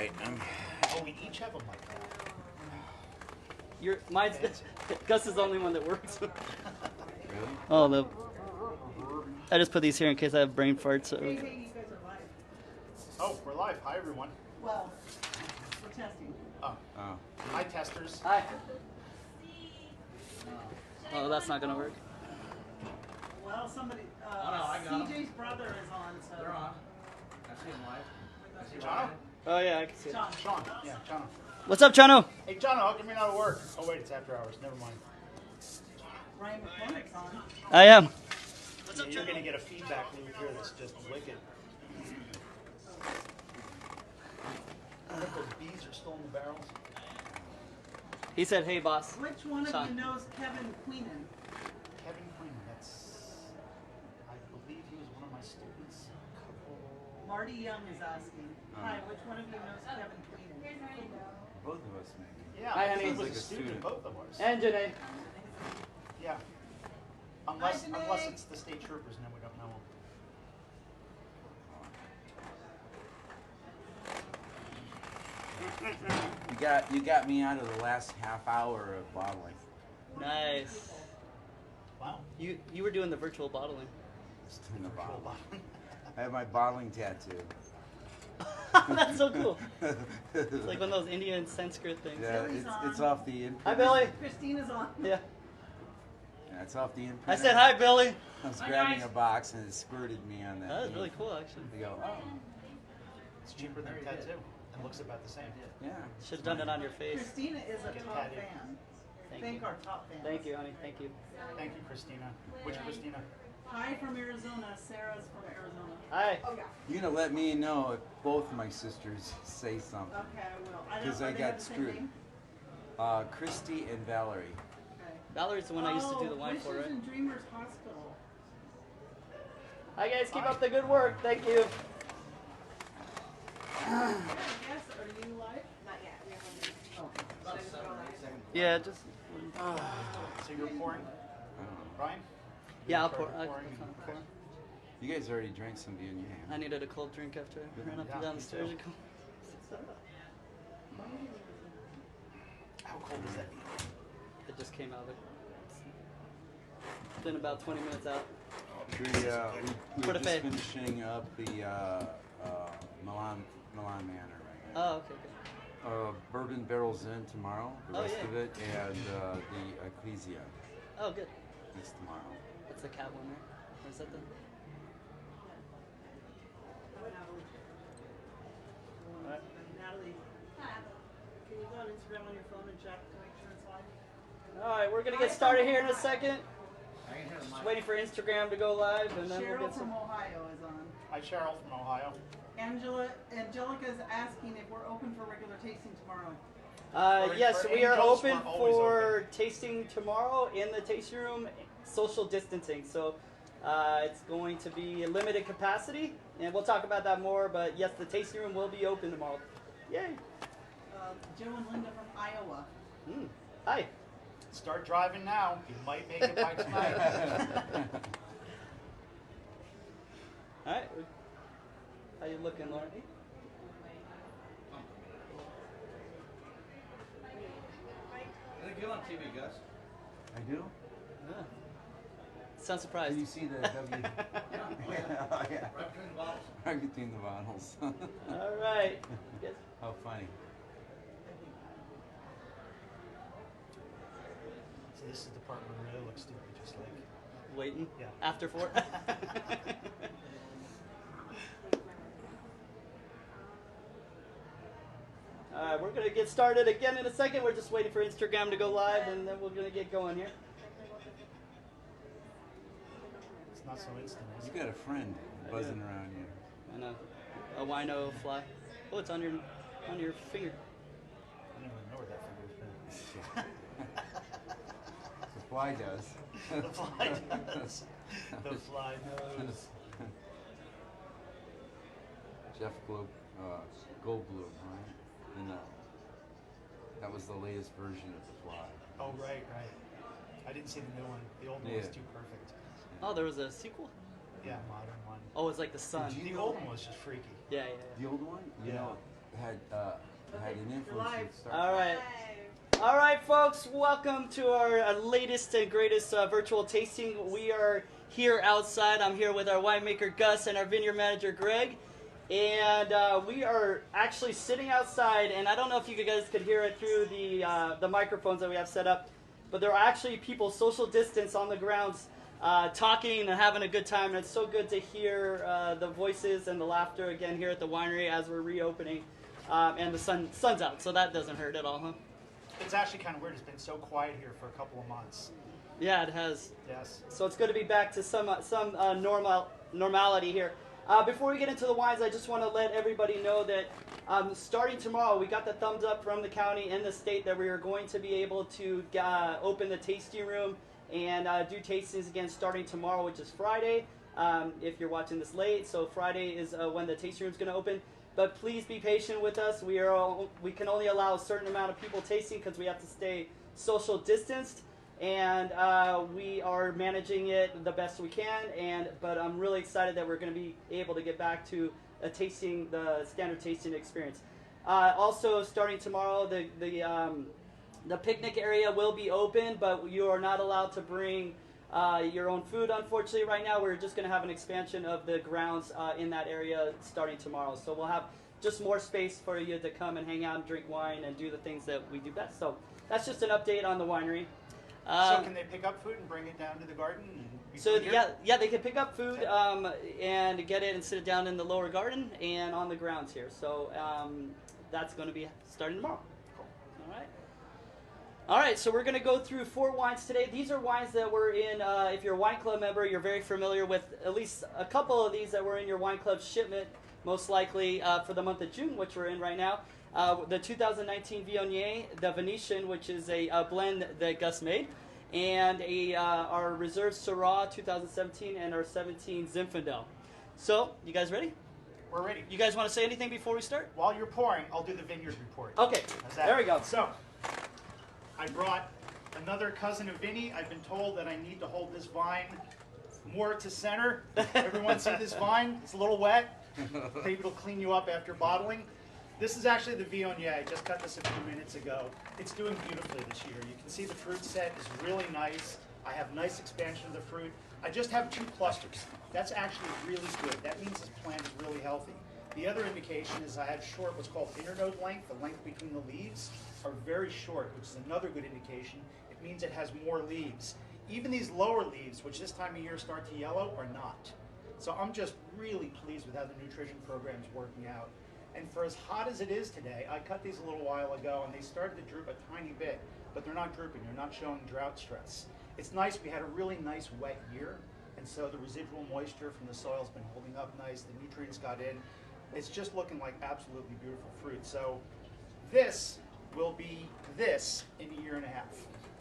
right. Oh, we each have a mic. Mine's Gus is the only one that works. Really? Oh, I just put these here in case I have brain farts. So. Hey, you guys are live. Oh, we're live. Hi, everyone. Well, we're testing. Oh. Hi, testers. Hi. Oh, that's not gonna work. Well, somebody. I got CJ's brother is on, so. They're on. I see them live. Jono? Oh yeah, I can see it. Sean. Yeah, Jono. What's up, Chano? Hey, Jono, how come you're not at work? Oh, wait, it's after hours. Never mind. Ryan McCormick's on. I am. Yeah, you're going to get a feedback loop here that's just wicked. I think those bees are still in the barrels. He said, "Hey, boss." Which one of Sean. you knows Kevin Queenan? Kevin Queen, I believe he was one of my students. Marty Young is asking. Hi, which one of you knows Kevin Queenan? Both of us, maybe. Yeah, Hi, I honey. think he was Like a a student, student. both of ours. And Janae. Yeah. Unless Janae. it's the state troopers, and then we don't know them. You got me out of the last half hour of bottling. Nice. Wow. You were doing the virtual bottling. Just in the bottle. I have my bottling tattoo. That's so cool. It's like one of those Indian Sanskrit things. Yeah, Billy's on. it's off the imprint. Hi, Billy. Christina's on. Yeah. Yeah, it's off the imprint. I said hi, Billy. I was grabbing a box and it squirted me on that. That was thing. really cool, actually. They go, oh, It's cheaper than a tattoo. It looks about the same. yeah. Should have done it on your face. Christina is a Get top tatted. fan. Thank Thank you. our top fans. Thank you, honey. Thank you. Thank you, Christina. Which Christina? Hi from Arizona. Sarah's from Arizona. Hi. Oh, yeah. You're gonna let me know if both of my sisters say something. Okay, I will. I don't- Because are I they got have the same screwed. name? Christy and Valerie. Okay. Valerie's the one I used to do the wine for, Wishes right? and Dreamers Hospital. Hi, guys. Keep up the good work. Thank you. Yeah, I guess. Are you live? Not yet. We have one. Oh. Yeah, just. So you're pouring? I don't know. Brian? Yeah, I'll You're pour. in charge of pouring and pour. You guys already drank some Viognier. I needed a cold drink after I ran up and Yeah, down me the stairs. too. How cold is that? It just came out. It's been about 20 minutes out. We For were the just pay. finishing up the Milan Manor right now. Oh, okay, good. Bourbon barrels in tomorrow, the Oh, rest yeah. of it, and the Ecclesia Oh, good. is tomorrow. That's the cat one, right? Or is that the? Natalie, can you go on Instagram on your phone and check to make sure it's live? All right, we're gonna get started here in a second. I can hear the Just mic. waiting for Instagram to go live, and then we'll Cheryl get from some. Ohio is on. Hi, Cheryl from Ohio. Angelica's asking if we're open for regular tasting tomorrow. Yes, For we are angels, open we're always for open. tasting tomorrow in the tasting room, social distancing. So it's going to be a limited capacity, and we'll talk about that more. But yes, the tasting room will be open tomorrow. Yay! Joe and Linda from Iowa. Hi. Start driving now. You might make it by tonight. All right. How you looking, Lauren? I think you're on TV, Gus. I do? Yeah. Sound surprised. Did you see the W? Oh, yeah. Right between the bottles. Right between the bottles. All right. You guys- How funny. So this is the part where it really looks stupid, just like. Waiting. Yeah. After 4. All right, we're gonna get started again in a second. We're just waiting for Instagram to go live, and then we're gonna get going here. It's not so instant, is You it? got a friend buzzing around you. And a wino fly. Oh, it's on your finger. I don't even know where that finger's been. The fly does. The fly does. The fly knows. Jeff Goldblum, right? And that was the latest version of the fly. Oh, right. I didn't see the new one. The old one was Yeah. too perfect. Oh, there was a sequel. Yeah, modern one. Oh, it's like the sun. Did The old one was just freaky. Yeah. The old one? You Yeah. know, had an influence live. with Star. All right. All right, folks, welcome to our latest and greatest virtual tasting. We are here outside. I'm here with our winemaker, Gus, and our vineyard manager, Greg. And we are actually sitting outside, and I don't know if you guys could hear it through the microphones that we have set up, but there are actually people social distance on the grounds talking and having a good time. And it's so good to hear the voices and the laughter again here at the winery as we're reopening. And the sun's out, so that doesn't hurt at all, huh? It's actually kind of weird. It's been so quiet here for a couple of months. Yeah, it has. Yes. So it's good to be back to some normality here. Before we get into the wines, I just want to let everybody know that starting tomorrow, we got the thumbs up from the county and the state that we are going to be able to open the tasting room and do tastings again starting tomorrow, which is Friday. If you're watching this late, so Friday is when the tasting room is going to open. But please be patient with us. We can only allow a certain amount of people tasting because we have to stay social distanced, and we are managing it the best we can. But I'm really excited that we're going to be able to get back to the standard tasting experience. Also, starting tomorrow, the picnic area will be open, but you are not allowed to bring your own food, unfortunately. Right now, we're just going to have an expansion of the grounds in that area starting tomorrow. So we'll have just more space for you to come and hang out and drink wine and do the things that we do best. So that's just an update on the winery. So can they pick up food and bring it down to the garden? So yeah, they can pick up food and get it and sit it down in the lower garden and on the grounds here. So that's going to be starting tomorrow. Cool. All right. All right, so we're going to go through 4 wines today. These are wines that were in, if you're a wine club member, you're very familiar with at least a couple of these that were in your wine club shipment, most likely for the month of June, which we're in right now. The 2019 Viognier, the Venetian, which is a blend that Gus made, and our Reserve Syrah 2017 and our 17 Zinfandel. So, you guys ready? We're ready. You guys want to say anything before we start? While you're pouring, I'll do the vineyard report. Okay, How's that? there we go. So, I brought another cousin of Vinny. I've been told that I need to hold this vine more to center. Everyone see this vine? It's a little wet. Maybe it'll clean you up after bottling. This is actually the Viognier. I just cut this a few minutes ago. It's doing beautifully this year. You can see the fruit set is really nice. I have nice expansion of the fruit. I just have 2 clusters. That's actually really good. That means this plant is really healthy. The other indication is I have short, what's called internode length. The length between the leaves are very short, which is another good indication. It means it has more leaves. Even these lower leaves, which this time of year start to yellow, are not. So I'm just really pleased with how the nutrition program is working out. And for as hot as it is today, I cut these a little while ago and they started to droop a tiny bit, but they're not drooping, they're not showing drought stress. It's nice, we had a really nice wet year, and so the residual moisture from the soil's been holding up nice, the nutrients got in. It's just looking like absolutely beautiful fruit. So this will be this in a year and a half.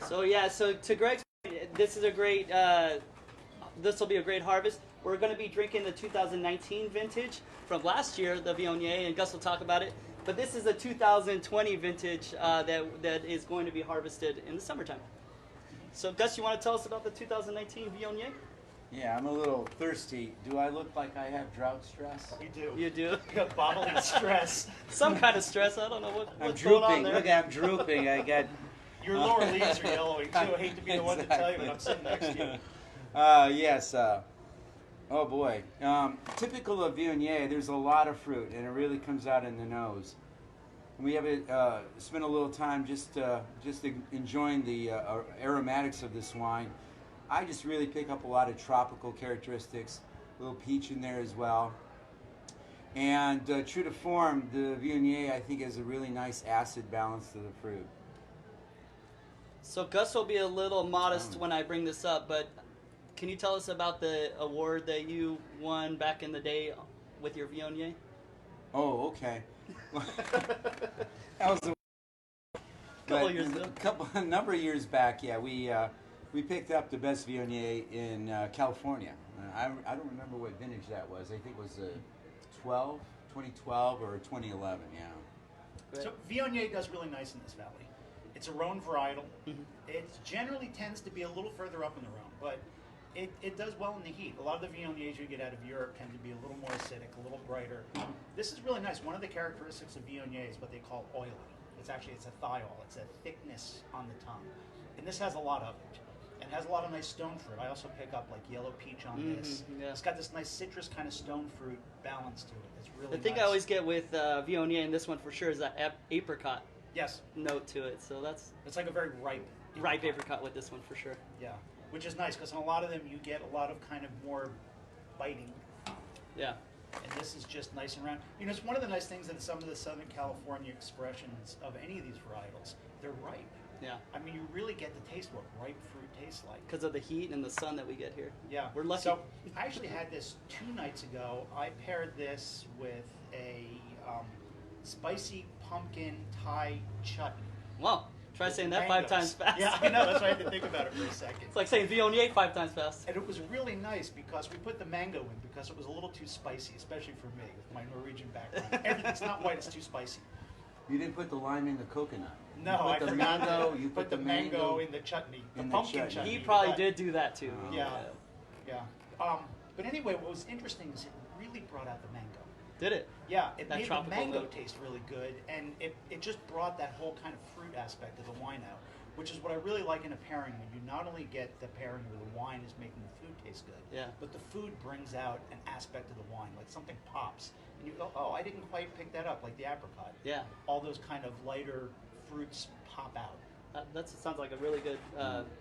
So yeah, so to Greg's point, this is a great, this will be a great harvest. We're going to be drinking the 2019 vintage from last year, the Viognier, and Gus will talk about it. But this is a 2020 vintage that is going to be harvested in the summertime. So Gus, you want to tell us about the 2019 Viognier? Yeah, I'm a little thirsty. Do I look like I have drought stress? You do. You do? You got bodily stress. Some kind of stress. I don't know I'm what's going on drooping. there. Look, I'm drooping. I got. Your lower leaves are yellowing too. I hate to be the one to tell you, but I'm sitting next to you. Yes. Oh boy. Typical of Viognier, there's a lot of fruit, and it really comes out in the nose. We have spent a little time just enjoying the aromatics of this wine. I just really pick up a lot of tropical characteristics, a little peach in there as well. And true to form, the Viognier I think has a really nice acid balance to the fruit. So Gus will be a little modest when I bring this up, but can you tell us about the award that you won back in the day with your Viognier? Oh, okay. That was a number of years back. Yeah, we picked up the best Viognier in California. I don't remember what vintage that was. I think it was 2012 or 2011. Yeah. Great. So Viognier does really nice in this valley. It's a Rhone varietal. Mm-hmm. It generally tends to be a little further up in the Rhone, but It does well in the heat. A lot of the Viogniers you get out of Europe tend to be a little more acidic, a little brighter. This is really nice. One of the characteristics of Viognier is what they call oily. It's a thiol. It's a thickness on the tongue. And this has a lot of it. And it has a lot of nice stone fruit. I also pick up like yellow peach on this. Yeah. It's got this nice citrus kind of stone fruit balance to it. It's really The thing nice. I always get with Viognier and this one for sure is that apricot Yes. note to it. So that's It's like a very ripe apricot with this one for sure. Yeah. Which is nice because in a lot of them you get a lot of kind of more biting. Yeah. And this is just nice and round. You know, it's one of the nice things that some of the Southern California expressions of any of these varietals, they're ripe. Yeah. I mean, you really get to taste what ripe fruit tastes like. Because of the heat and the sun that we get here. Yeah. We're lucky. So I actually had this 2 nights ago. I paired this with a spicy pumpkin Thai chutney. Wow. Try saying that Mangoes. 5 times fast. Yeah, I know. That's why I had to think about it for a second. It's like saying Viognier 5 times fast. And it was really nice because we put the mango in because it was a little too spicy, especially for me with my Norwegian background. Everything's not white; it's too spicy. You didn't put the lime in the coconut. No, you put I the forgot mango. to You put the mango in the chutney, the in the pumpkin chutney. chutney. He probably but- did do that too. Yeah, yeah. But anyway, what was interesting is it really brought out the mango. Did it? Yeah, it That made the tropical mango note. taste really good, and it just brought that whole kind of fruit aspect of the wine out, which is what I really like in a pairing, when you not only get the pairing where the wine is making the food taste good, Yeah. but the food brings out an aspect of the wine, like something pops, and you go, oh, I didn't quite pick that up, like the apricot. Yeah. All those kind of lighter fruits pop out. That sounds like a really good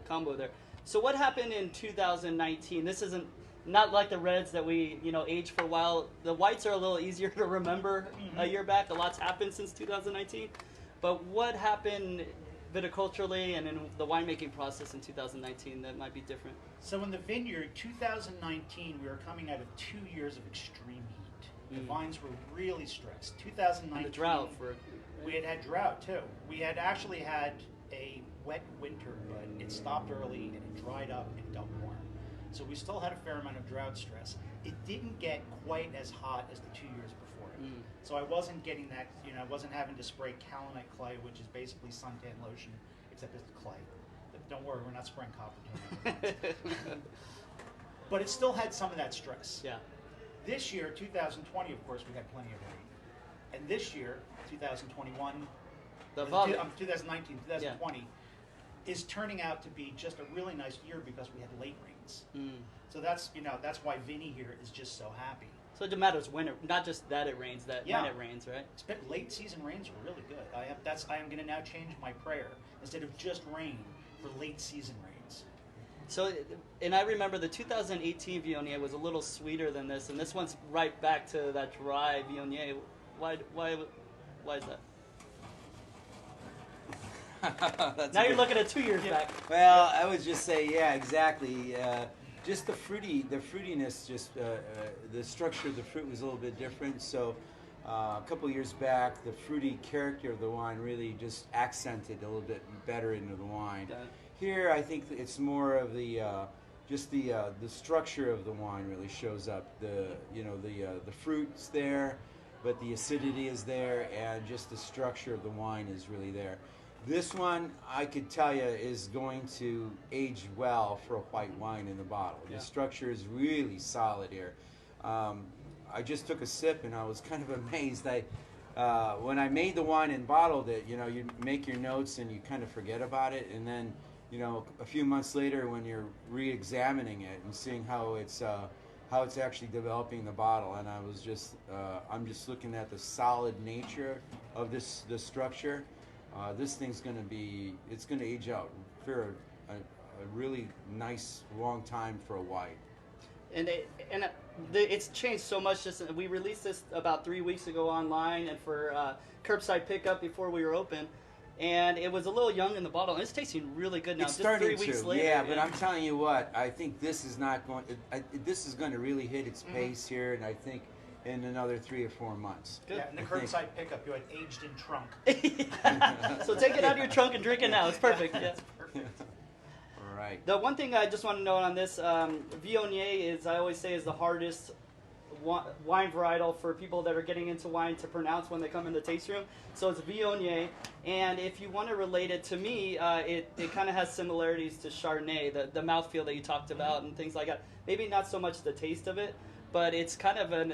combo there. So what happened in 2019? This isn't not like the reds that we aged for a while. The whites are a little easier to remember a year back. A lot's happened since 2019. But what happened viticulturally and in the winemaking process in 2019 that might be different? So in the vineyard, 2019, we were coming out of 2 years of extreme heat. The vines were really stressed. 2019, And the drought for we had drought too. We had actually had a wet winter, but it stopped early and it dried up and got warm. So we still had a fair amount of drought stress. It didn't get quite as hot as the 2 years before it. So I wasn't getting that, I wasn't having to spray kaolinite clay, which is basically suntan lotion, except it's clay. But don't worry, we're not spraying copper. But it still had some of that stress. Yeah. This year, 2020, of course, we had plenty of rain. And this year, 2021, The or volume. 2019, 2020, is turning out to be just a really nice year because we had late rains. So that's why Vinny here is just so happy. So it matters when it, not just that it rains, that Yeah. when it rains, right? Late season rains are really good. I am going to now change my prayer instead of just rain for late season rains. So, and I remember the 2018 Viognier was a little sweeter than this, and this one's right back to that dry Viognier. Why is that? That's Now a you're good- looking at 2 years back. Well, I would just say, yeah, exactly. Just the fruitiness, just the structure of the fruit was a little bit different. So a couple years back, the fruity character of the wine really just accented a little bit better into the wine. Got it. Here, I think it's more of the the structure of the wine really shows up. The fruit's there, but the acidity is there, and just the structure of the wine is really there. This one, I could tell you, is going to age well for a white wine in the bottle. Yeah. The structure is really solid here. I just took a sip and I was kind of amazed. When I made the wine and bottled it, you make your notes and you kind of forget about it, and then a few months later when you're re-examining it and seeing how it's actually developing in the bottle, and I'm just looking at the solid nature of this structure. This thing's going to age out for a really nice long time for a white. And it's changed so much. We released this about 3 weeks ago online and for curbside pickup before we were open, and it was a little young in the bottle. And it's tasting really good now. It's just starting 3 weeks to, later. yeah. But I'm telling you what, I think this is not going. This is going to really hit its pace here, and I think in another 3 or 4 months. Good. Yeah, and the I think- curbside pickup, you had aged in trunk. So take it out of your trunk and drink it now. It's perfect. Yeah. Perfect. All right. The one thing I just want to note on this, Viognier is, I always say, is the hardest wine varietal for people that are getting into wine to pronounce when they come in the taste room. So it's Viognier, and if you want to relate it to me, it kind of has similarities to Chardonnay, the mouthfeel that you talked about and things like that. Maybe not so much the taste of it, but it's kind of an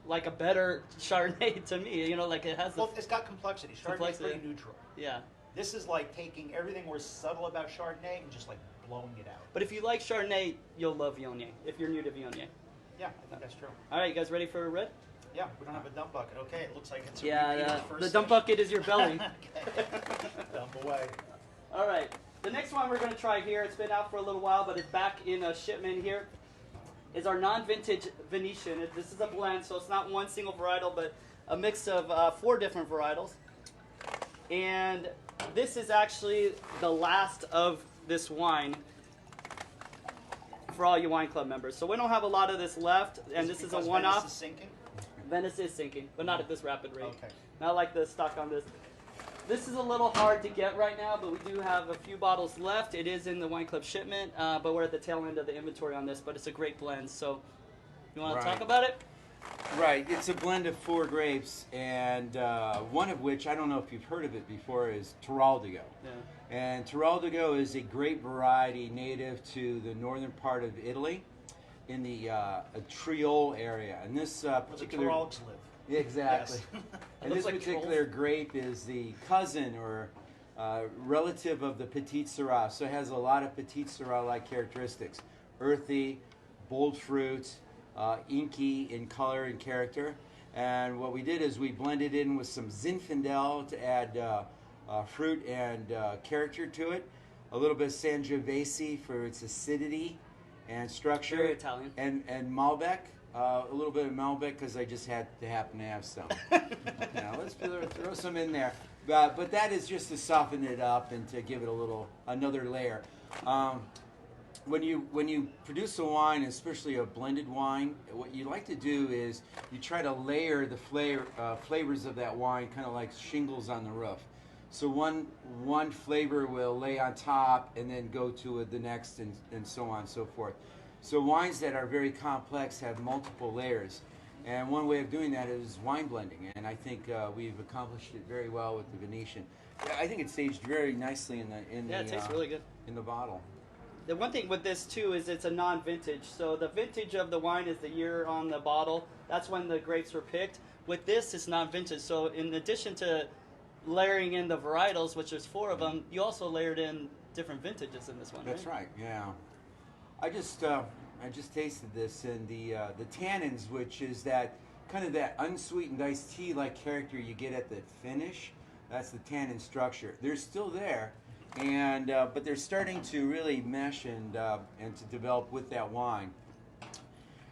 like a better Chardonnay to me. You know, like it has. Well, it's got complexity. Chardonnay's pretty neutral. Yeah. This is like taking everything we're subtle about Chardonnay and just like blowing it out. But if you like Chardonnay, you'll love Viognier. If you're new to Viognier. Yeah, I think that's true. All right, you guys ready for a red? Yeah, we don't have a dump bucket. Okay, it looks like it's a Yeah, repeat of the first the dump session. bucket is your belly. Okay. Dump away. All right, the next one we're going to try here, it's been out for a little while, but it's back in a shipment here, is our non-vintage Venetian. This is a blend, so it's not one single varietal, but a mix of 4 different varietals. And this is actually the last of this wine for all you wine club members. So we don't have a lot of this left, and this is a because one-off. Venice is sinking? Venice is sinking, but not at this rapid rate. Okay. Not like the stock on this. This is a little hard to get right now, but we do have a few bottles left. It is in the wine club shipment, but we're at the tail end of the inventory on this, but it's a great blend. So you want to talk about it? Right. It's a blend of 4 grapes, and one of which, I don't know if you've heard of it before, is Tiraldigo. Yeah. And Tiraldigo is a grape variety native to the northern part of Italy in the Triol area. And this Where the particular... Tyrolls live. Exactly. Yes. And Looks this like particular grape is the cousin or relative of the Petite Syrah. So it has a lot of Petite Syrah-like characteristics. Earthy, bold fruit, inky in color and character. And what we did is we blended in with some Zinfandel to add fruit and character to it. A little bit of Sangiovese for its acidity and structure. Very Italian. And Malbec. A little bit of Malbec because I just had to happen to have some. Let's throw some in there. But that is just to soften it up and to give it another layer. When you produce a wine, especially a blended wine, what you like to do is you try to layer the flavors of that wine, kind of like shingles on the roof. So one flavor will lay on top and then go to the next and so on and so forth. So wines that are very complex have multiple layers. And one way of doing that is wine blending. And I think we've accomplished it very well with the Venetian. I think it's aged very nicely Yeah, it tastes really good. in the bottle. The one thing with this too is it's a non-vintage. So the vintage of the wine is the year on the bottle. That's when the grapes were picked. With this, it's non-vintage. So in addition to layering in the varietals, which there's 4 of them, you also layered in different vintages in this one. That's right. Yeah. I just tasted this, and the tannins, which is that kind of that unsweetened iced tea like character you get at the finish. That's the tannin structure. They're still there, and but they're starting to really mesh and to develop with that wine.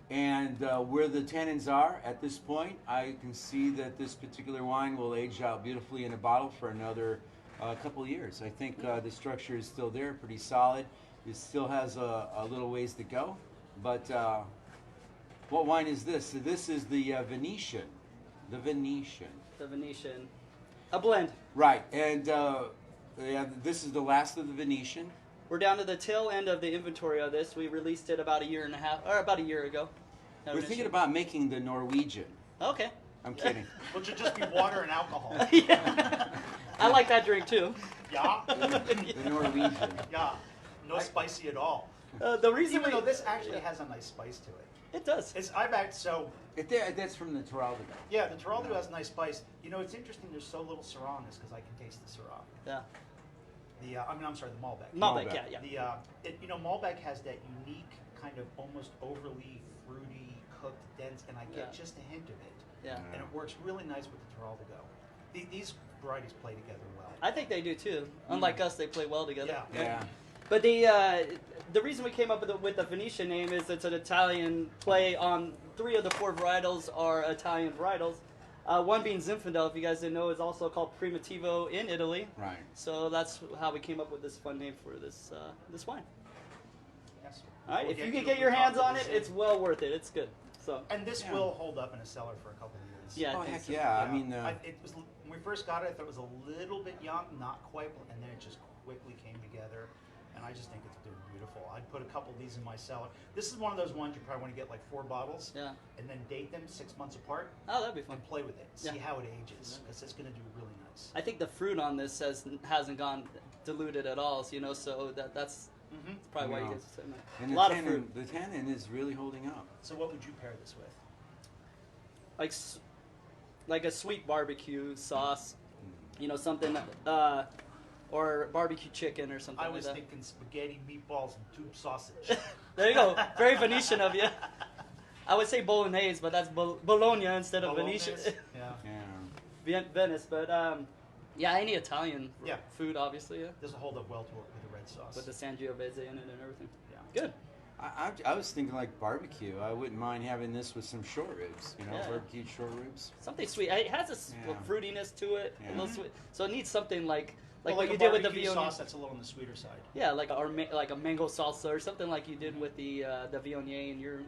And where the tannins are at this point, I can see that this particular wine will age out beautifully in a bottle for another couple of years. I think the structure is still there, pretty solid. It still has a little ways to go. But what wine is this? So this is the Venetian. The Venetian. The Venetian. A blend. Right. And this is the last of the Venetian. We're down to the tail end of the inventory of this. We released it about a year ago. We're thinking about making the Norwegian. Okay. I'm kidding. Which would just be water and alcohol. Yeah. I like that drink too. Yeah. The Norwegian. Yeah. No spicy at all. The reason Even though this actually has a nice spice to it. it does. That's from the Tiraldigo. Yeah, the Tiraldigo has a nice spice. You know, it's interesting there's so little Syrah in this because I can taste the Syrah. Yeah. I'm sorry, the Malbec. Malbec, Malbec. yeah. Malbec has that unique kind of almost overly fruity, cooked, dense, and I get just a hint of it. Yeah. And it works really nice with the Tiraldigo. These varieties play together well. I think they do too. Unlike us, they play well together. Yeah. Yeah. But the reason we came up with the Venetian name is it's an Italian play on 3 of the 4 varietals are Italian varietals. One being Zinfandel, if you guys didn't know, is also called Primitivo in Italy. Right. So that's how we came up with this fun name for this wine. Yes. All right, We'll if you get can you get a your good hands copy on of it, this. it's well worth it. It's good. So And this will hold up in a cellar for a couple of years. yeah, Oh, I think heck so. yeah. I mean, it was when we first got it. I thought it was a little bit young, not quite, and then it just quickly came together. and I just think they're beautiful. I'd put a couple of these in my cellar. This is one of those ones you probably want to get like 4 bottles, Yeah. and then date them 6 months apart Oh, that'd be fun. and play with it. See Yeah. how it ages, because it's going to do really nice. I think the fruit on this hasn't gone diluted at all, so that's Mm-hmm. probably why you No. guys are saying that. And A lot of tannin, fruit. the tannin is really holding up. So what would you pair this with? Like a sweet barbecue sauce, something, or barbecue chicken or something I like was that. thinking spaghetti, meatballs, and tube sausage. There you go. Very Venetian of you. I would say bolognese, but that's Bologna instead of Bolognese? Venetian. Yeah. Venice, but yeah, any Italian Yeah. food, obviously, yeah. This will hold up well to it with the red sauce. With the Sangiovese in it and everything. Yeah. Good. I was thinking like barbecue. I wouldn't mind having this with some short ribs, Yeah. barbecued short ribs. Something sweet. It has a Yeah. fruitiness to it, a Yeah. little sweet. So it needs something like Well, what a you did with the barbecue Viognier. sauce that's a little on the sweeter side. Yeah, like a mango salsa or something like you did with the Viognier in your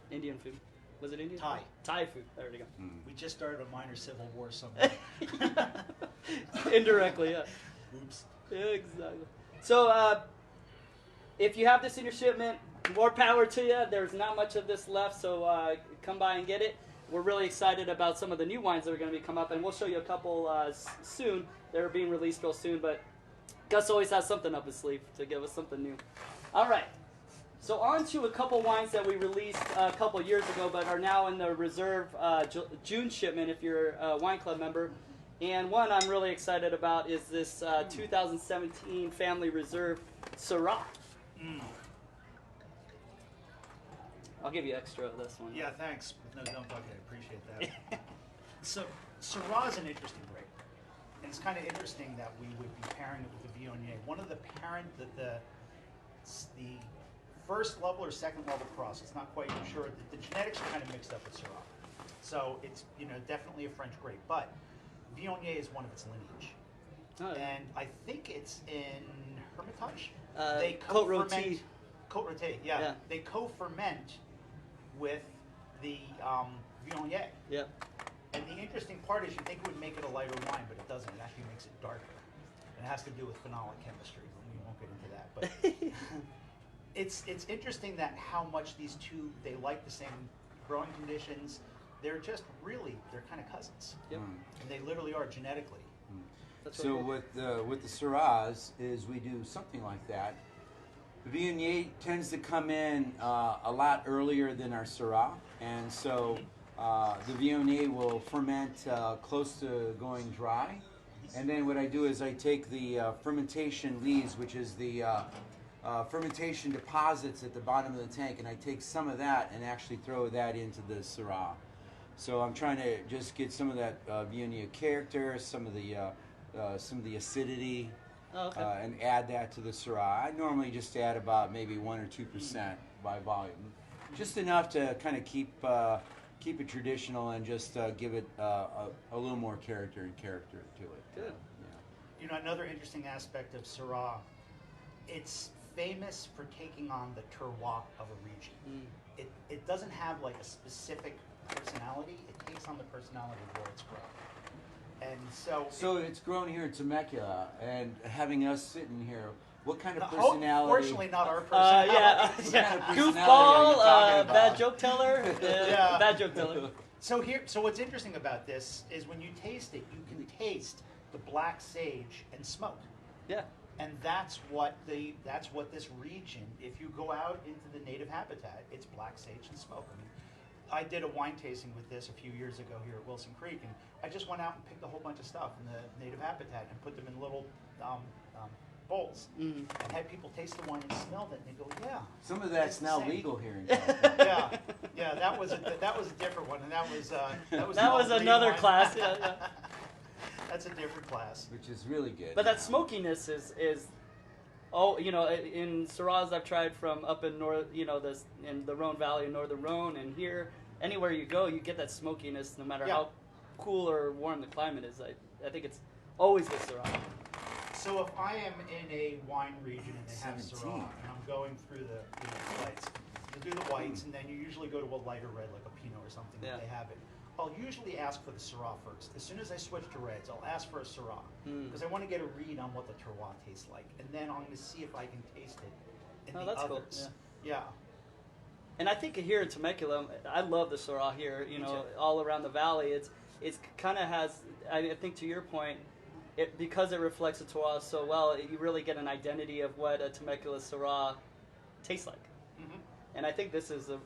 Indian food. Was it Indian? Thai. Thai food. There you go. We just started a minor civil war somewhere. Indirectly, yeah. Oops. Yeah, exactly. So, if you have this in your shipment, more power to you. There's not much of this left, so come by and get it. We're really excited about some of the new wines that are going to be come up, and we'll show you a couple soon. They're being released real soon, but Gus always has something up his sleeve to give us something new. All right. So on to a couple wines that we released a couple years ago, but are now in the reserve June shipment if you're a wine club member. And one I'm really excited about is this 2017 Family Reserve Syrah. I'll give you extra of this one. Yeah, thanks. With no dump bucket, I appreciate that. So, Syrah is an interesting grape. And it's kind of interesting that we would be pairing it with the Viognier. One of the the first level or second level cross, it's not quite sure. The genetics are kind of mixed up with Syrah. So it's, definitely a French grape. But Viognier is one of its lineage. Oh, yeah. And I think it's in Hermitage. Côte Rôtie. Côte Rôtie, yeah. Yeah. They co-ferment with the Viognier. Yep. And the interesting part is you think it would make it a lighter wine, but it doesn't. It actually makes it darker. And it has to do with phenolic chemistry, but we won't get into that. But it's interesting that how much these two, they like the same growing conditions. They're just really, they're kind of cousins. Yep. And they literally are genetically. That's So what with the Syrahs is we do something like that. The Viognier tends to come in a lot earlier than our Syrah, and so the Viognier will ferment close to going dry. And then what I do is I take the fermentation lees, which is the fermentation deposits at the bottom of the tank, and I take some of that and actually throw that into the Syrah. So I'm trying to just get some of that Viognier character, some of the acidity. Oh, okay. And add that to the Syrah. I normally just add about maybe 1 or 2% by volume, just enough to kind of keep it traditional and just give it a little more character to it. Good. Yeah. Another interesting aspect of Syrah, it's famous for taking on the terroir of a region. It doesn't have like a specific personality. It takes on the personality of where it's grown. And So it's grown here in Temecula, and having us sitting here, what kind of personality? Fortunately, not our personality. yeah. What kind of personality are you Goofball, talking about? bad joke teller. Yeah. Bad joke teller. So what's interesting about this is when you taste it, you can taste the black sage and smoke. Yeah. And that's what this region, if you go out into the native habitat, it's black sage and smoke. I mean, I did a wine tasting with this a few years ago here at Wilson Creek, and I just went out and picked a whole bunch of stuff in the native habitat and put them in little bowls, and had people taste the wine and smelled it, and they go, "Yeah." Some of that's It's the now same. legal here in California. Yeah. That was a different one, and that was That was all another green class. wine. Yeah. That's a different class. Which is really good. But that smokiness is in Syrahs I've tried from up in north, in the Rhone Valley, northern Rhone, and here, anywhere you go, you get that smokiness no matter how cool or warm the climate is. I think it's always with Syrah. So if I am in a wine region and they have 17. Syrah, and I'm going through the whites, you do the whites, and then you usually go to a lighter red, like a Pinot or something, Yeah. if they have it. I'll usually ask for the Syrah first. As soon as I switch to reds, I'll ask for a Syrah Mm. because I want to get a read on what the terroir tastes like, and then I'm going to see if I can taste it in Oh, the that's cool, others. Yeah. And I think here in Temecula, I love the Syrah here. You Me know, too. all around the valley, it's kind of has. I think to your point, because it reflects the terroir so well, you really get an identity of what a Temecula Syrah tastes like. hmm And I think this is a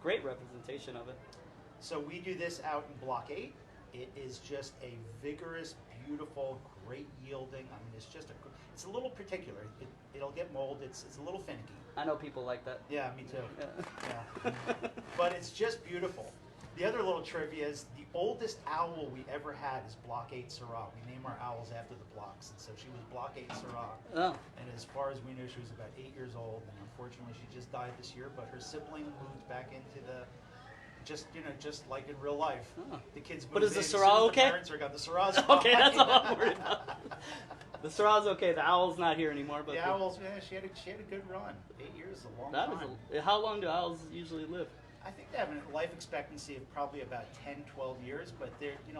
great representation of it. So we do this out in Block 8. It is just a vigorous, beautiful, great yielding. I mean, it's a little particular. It'll get mold. It's a little finicky. I know people like that. Yeah, me too. Yeah. Yeah. But it's just beautiful. The other little trivia is the oldest owl we ever had is Block 8 Syrah. We name our owls after the blocks. And so she was Block 8 Syrah. Oh, And as far as we know, she was about 8 years old. And unfortunately, she just died this year. But her sibling moved back into just like in real life. Oh. The kids moved But is the in, as soon Syrah as the okay? parents got the Syrahs okay, fine. that's all I'm worried about. The Syrah's okay. The owl's not here anymore. But The owls, yeah, she had a good run. 8 years is a long that time. is how long do owls usually live? I think they have a life expectancy of probably about 10, 12 years, but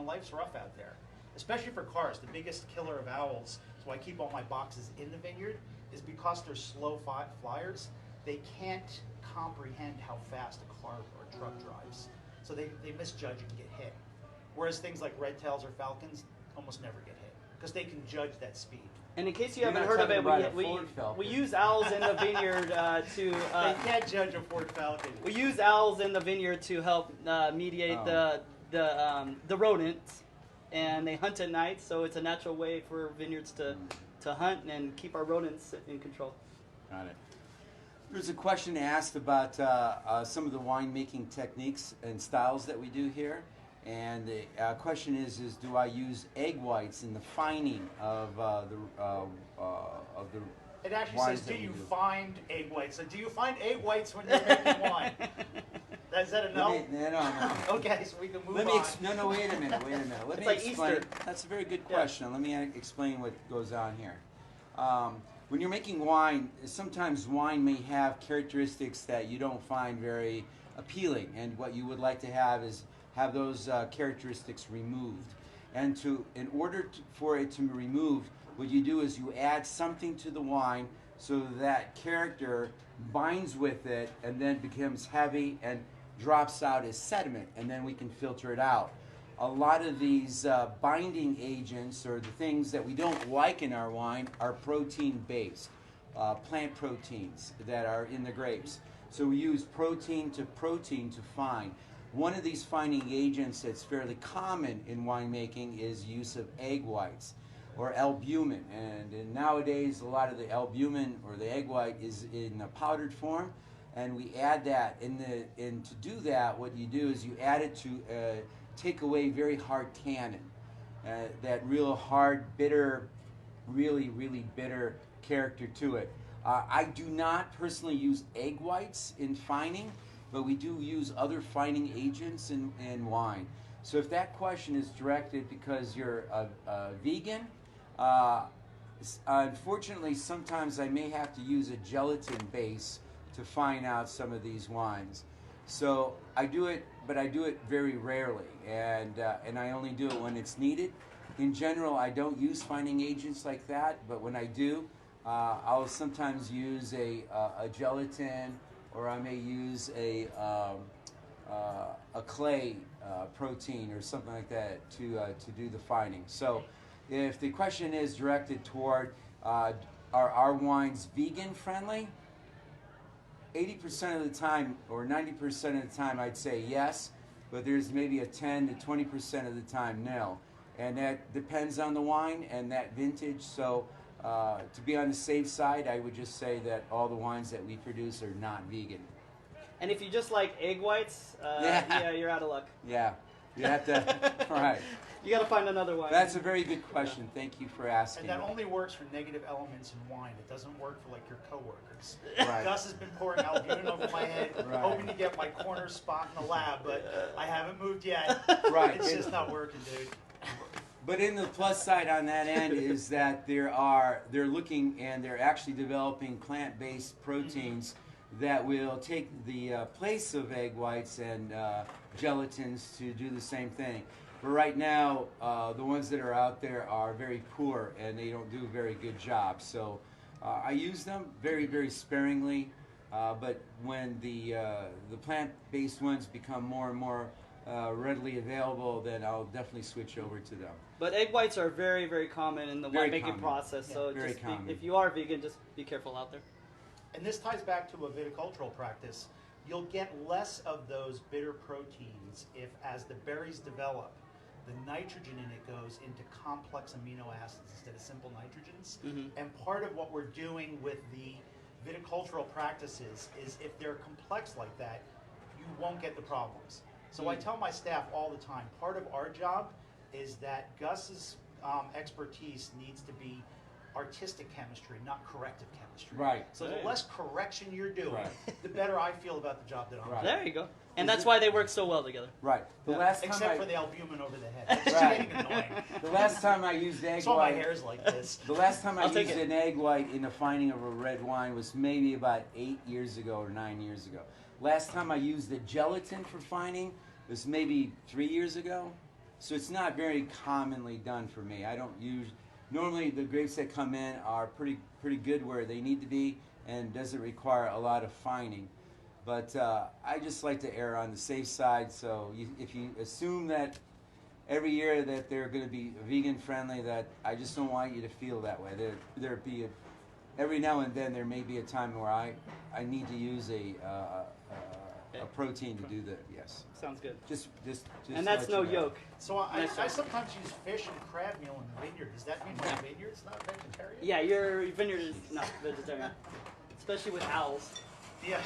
life's rough out there, especially for cars. The biggest killer of owls, so I keep all my boxes in the vineyard, is because they're slow flyers. They can't comprehend how fast a car or truck drives, so they misjudge and get hit. Whereas things like red tails or falcons almost never get hit because they can judge that speed. And in case you You're haven't not heard of talking it, about a Ford Falcon. we use owls in the vineyard They can't judge a Ford Falcon. we use owls in the vineyard to help mediate Oh. the rodents, and they hunt at night, so it's a natural way for vineyards to hunt and keep our rodents in control. Got it. There's a question asked about some of the winemaking techniques and styles that we do here. And the question is do I use egg whites in the fining of the It actually wines says, that do we you do? find egg whites? So do you find egg whites when you're making wine? Is that a no? No. Okay, so we can move Let me on. no, wait a minute. Let It's me like explain. Easter. That's a very good Yeah. question. Let me explain what goes on here. When you're making wine, sometimes wine may have characteristics that you don't find very appealing, and what you would like to have is have those characteristics removed. And in order for it to be removed, what you do is you add something to the wine so that character binds with it and then becomes heavy and drops out as sediment, and then we can filter it out. A lot of these binding agents, or the things that we don't like in our wine, are protein-based, plant proteins that are in the grapes. So we use protein to fine. One of these fining agents that's fairly common in winemaking is use of egg whites or albumin. And nowadays, a lot of the albumin or the egg white is in a powdered form, and we add that. And to do that, what you do is you add it to take away very hard tannin, that real hard, bitter, really, really bitter character to it. I do not personally use egg whites in fining, but we do use other fining agents in wine. So if that question is directed because you're a vegan, unfortunately sometimes I may have to use a gelatin base to fine out some of these wines. So I do it, but I do it very rarely, and I only do it when it's needed. In general, I don't use fining agents like that, but when I do, I'll sometimes use a gelatin, or I may use a clay protein or something like that to do the fining. So if the question is directed toward are our wines vegan friendly, 80% of the time or 90% of the time I'd say yes, but there's maybe a 10 to 20% of the time no. And that depends on the wine and that vintage. So to be on the safe side, I would just say that all the wines that we produce are not vegan. And if you just like egg whites, Yeah. yeah, you're out of luck. Yeah, you have to, all right. You got to find another one. That's a very good question. Thank you for asking. And that only works for negative elements in wine. It doesn't work for like your coworkers. Right. Gus has been pouring albumin over my head, Right. hoping to get my corner spot in the lab, but I haven't moved yet. Right. It's just not working, dude. But in the plus side on that end is that they're looking and they're actually developing plant-based proteins that will take the place of egg whites and gelatins to do the same thing. But right now, the ones that are out there are very poor and they don't do a very good job. So I use them very, very sparingly. But when the plant-based ones become more and more readily available, then I'll definitely switch over to them. But egg whites are very, very common in the Very winemaking common. process. So very just common. if you are vegan, just be careful out there. And this ties back to a viticultural practice. You'll get less of those bitter proteins if, as the berries develop, the nitrogen in it goes into complex amino acids instead of simple nitrogens. And part of what we're doing with the viticultural practices is if they're complex like that, you won't get the problems. So I tell my staff all the time, part of our job is that Gus's expertise needs to be artistic chemistry, not corrective chemistry. Right. So the less correction you're doing, Right. the better I feel about the job that I'm Right. doing. There you go. And that's why they work so well together. Right. The last time Except I, for the albumin over the head. That's Right. getting annoying. the last time I used egg That's why my white. hair's like this. The last time I I'll take used it. an egg white in the finding of a red wine was maybe about 8 years ago or 9 years ago. Last time I used the gelatin for finding was maybe 3 years ago. So it's not very commonly done for me. I don't use. Normally the grapes that come in are pretty good where they need to be and doesn't require a lot of fining. But I just like to err on the safe side. So if you assume that every year that they're going to be vegan friendly, that I just don't want you to feel that way. There be every now and then there may be a time where I need to use a protein to do that. Yes. Sounds good. Just And that's let no you know. yolk. So I Nice job. sometimes use fish and crab meal in the vineyard. Does that mean my vineyard's not vegetarian? Yeah, your vineyard is not vegetarian, especially with owls. Yeah.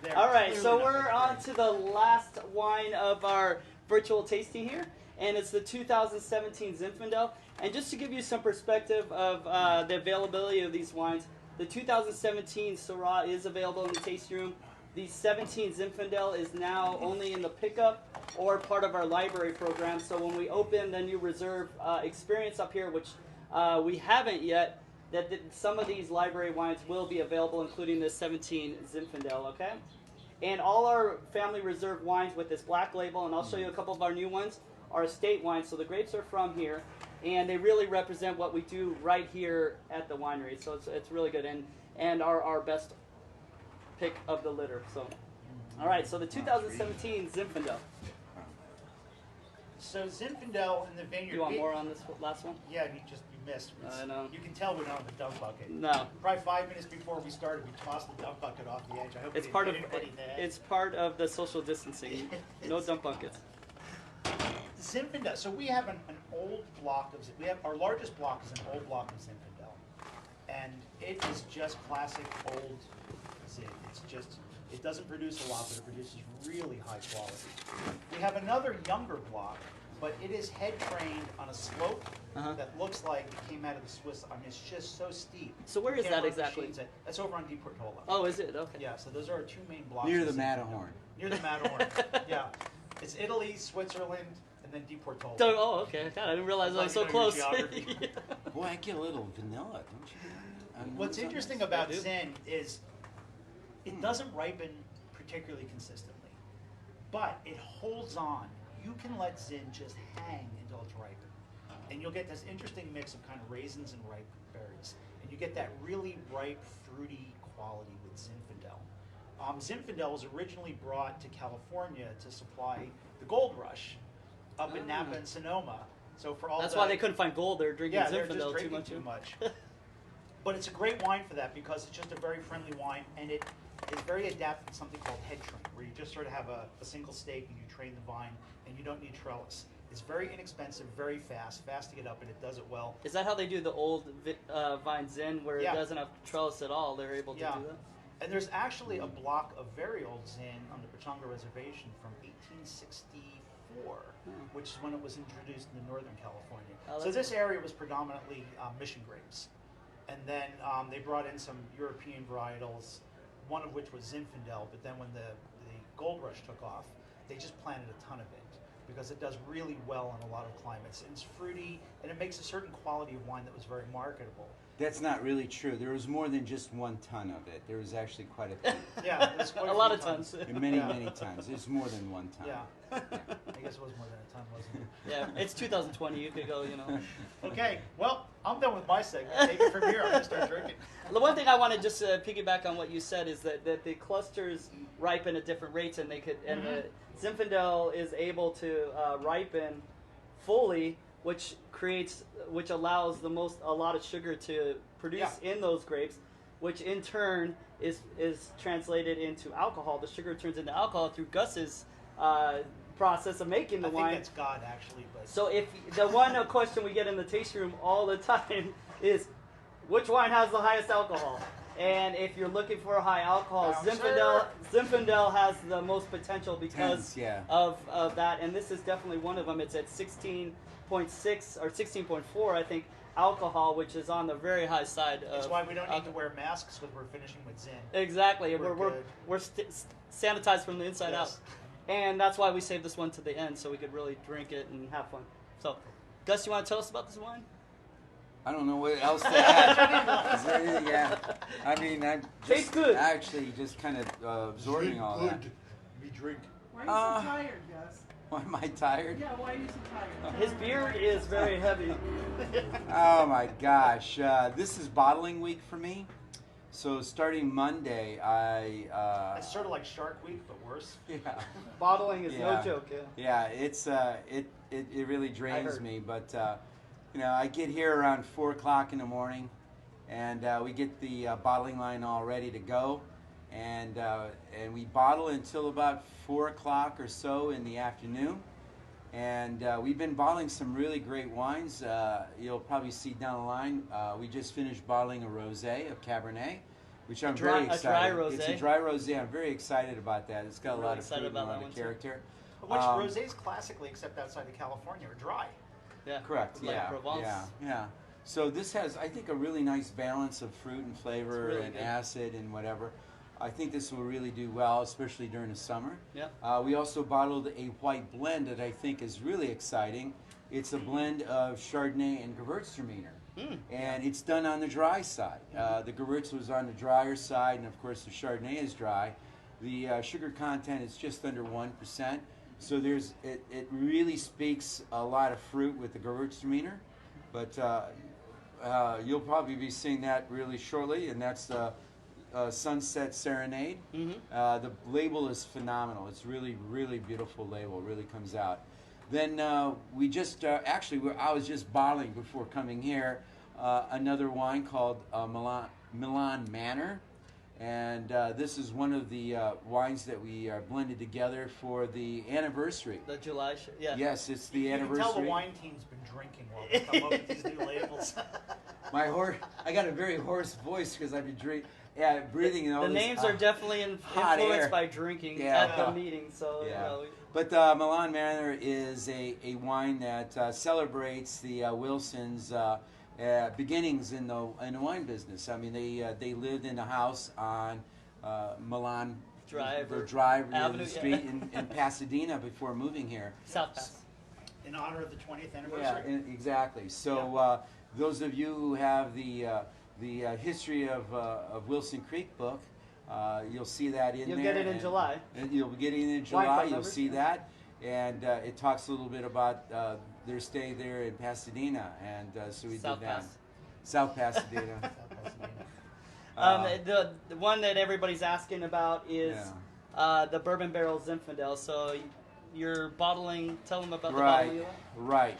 They're All right, clearly so not we're on vegetarian. to the last wine of our virtual tasting here, and it's the 2017 Zinfandel. And just to give you some perspective of the availability of these wines, the 2017 Syrah is available in the tasting room. The 17 Zinfandel is now only in the pickup or part of our library program. So when we open the new reserve experience up here, which we haven't yet, some of these library wines will be available, including the 17 Zinfandel, okay? And all our family reserve wines with this black label, and I'll show you a couple of our new ones, are estate wines. So the grapes are from here, and they really represent what we do right here at the winery. So it's really good, and our best pick of the litter. So, all right, so the 2017 Zinfandel. So Zinfandel in the vineyard. You want more on this last one? Yeah, you missed. I know. You can tell we don't have the dunk bucket. No. Probably 5 minutes before we started, we tossed the dunk bucket off the edge. I hope It's we part didn't of hit anybody in the head. it's part of the social distancing. No dump buckets. Zinfandel. So we have an old block of. We have our largest block is an old block of Zinfandel, and it is just classic old Zin. It's just it doesn't produce a lot, but it produces really high quality. We have another younger block, but it is head trained on a slope that looks like it came out of the Swiss. I mean, it's just so steep. So where You is can't that run exactly? machines at- That's over on Di Portola. Oh, is it? Okay. Yeah, so those are our two main blocks. Near of the Zinfandel. Matterhorn. Near the Matterhorn. Yeah, it's Italy, Switzerland, and then Di Portola. So, oh, okay. God, I didn't realize I was so As long as close. you know your geography. Yeah. Boy, I get a little vanilla, don't you? On What's those interesting others? about I do. Zen is it doesn't ripen particularly consistently, but it holds on. You can let Zen just hang until it's ripened, and you'll get this interesting mix of kind of raisins and ripe berries, and you get that really ripe, fruity quality with Zinfandel. Zinfandel was originally brought to California to supply the gold rush up in Napa and Sonoma. So for all That's the, why they couldn't find gold. They're drinking yeah, they're just Zinfandel drinking too much. But it's a great wine for that because it's just a very friendly wine, and it is very adapted to something called head train, where you just sort of have a single stake and you train the vine, and you don't need trellis. It's very inexpensive, very fast to get up, and it does it well. Is that how they do the old Vine Zen, where Yeah. it doesn't have trellis at all? They're able to Yeah. do that? And there's actually a block of very old Zin on the Pechanga Reservation from 1864, which is when it was introduced into Northern California. Oh, So that's this area was predominantly mission grapes. And then they brought in some European varietals, one of which was Zinfandel, but then when the gold rush took off, they just planted a ton of it. because it does really well in a lot of climates. It's fruity, and it makes a certain quality of wine that was very marketable. That's not really true. There was more than just 1 ton of it. There was actually quite a few. Yeah, there's quite A few lot of tons. Many, Yeah. many tons. There's more than 1 ton. Yeah. I guess it was more than a ton, wasn't it? Yeah, it's 2020. You could go, you know. Okay, well, I'm done with my segment. Take it from here. I'm going to start drinking. The one thing I want to just piggyback on what you said is that the clusters ripen at different rates, and they could, and the Zinfandel is able to ripen fully, which allows a lot of sugar to produce in those grapes, which in turn is translated into alcohol. The sugar turns into alcohol through Gus's process of making the I wine. think that's God, actually. But So if the one question we get in the tasting room all the time is, which wine has the highest alcohol? And if you're looking for a high alcohol, Zinfandel has the most potential because of that. And this is definitely one of them. It's at 16.6 or 16.4, I think, alcohol, which is on the very high side. that's why we don't need to wear masks because we're finishing with Zin. Exactly. We're We're sanitized from the inside out. Yes. And that's why we saved this one to the end, so we could really drink it and have fun. So, Gus, you want to tell us about this wine? I don't know what else to add. Is there anything? Yeah. I mean, I'm Tastes just good. actually just kind of absorbing all that. We drink. Why are you so tired, Gus? Why am I tired? Yeah, why are you so tired? His beard is very heavy. Oh my gosh. This is bottling week for me. So starting Monday, It's sort of like Shark Week, but worse. yeah. Bottling is no Yeah. joke. Yeah. Yeah, it's it really drains heard. me, but I get here around 4 o'clock in the morning, and we get the bottling line all ready to go, and we bottle until about 4 o'clock or so in the afternoon, and we've been bottling some really great wines. You'll probably see down the line. We just finished bottling a rosé of Cabernet, which I'm very excited. A dry rosé. It's a dry rosé. I'm very excited about that. It's got a lot of fruit and a lot of character. Which rosés classically, except outside of California, are dry. Yeah. Correct. Like Yeah. Provence. Yeah. So this has, I think, a really nice balance of fruit and flavor It's really and good. acid and whatever. I think this will really do well, especially during the summer. Yeah. We also bottled a white blend that I think is really exciting. It's a blend of Chardonnay and Gewürztraminer. And it's done on the dry side. The Gewürz was on the drier side, and of course the Chardonnay is dry. The sugar content is just under 1%. So it really speaks a lot of fruit with the Gewürztraminer. But you'll probably be seeing that really shortly, and that's the Sunset Serenade. The label is phenomenal. It's really, really beautiful label. It really comes out. Then we just I was just bottling before coming here another wine called Milan Manor, and this is one of the wines that we blended together for the anniversary. The July. Yeah. Yes, it's the You anniversary. can tell the wine team's been drinking while they come up with these new labels. I got a very hoarse voice because I've been breathing in all The this names are definitely hot influenced air. by drinking Yeah. at the meeting. So Yeah. But Milan Manor is a wine that celebrates the Wilsons' beginnings in the wine business. I mean, they lived in a house on Milan Drive or Avenue Avenue, Street in Pasadena before moving here. South Pass. In honor of the 20th Yeah, anniversary. exactly. So those of you who have the history of Wilson Creek book, you'll see that in You'll there. get it in July. And you'll get it in Wine July. club You'll members, see yeah. that, and it talks a little bit about their stay there in Pasadena, and so we South did that. Pass. South Pasadena. The one that everybody's asking about is the Bourbon Barrel Zinfandel. So you're bottling. Tell them about the bottle. you Right.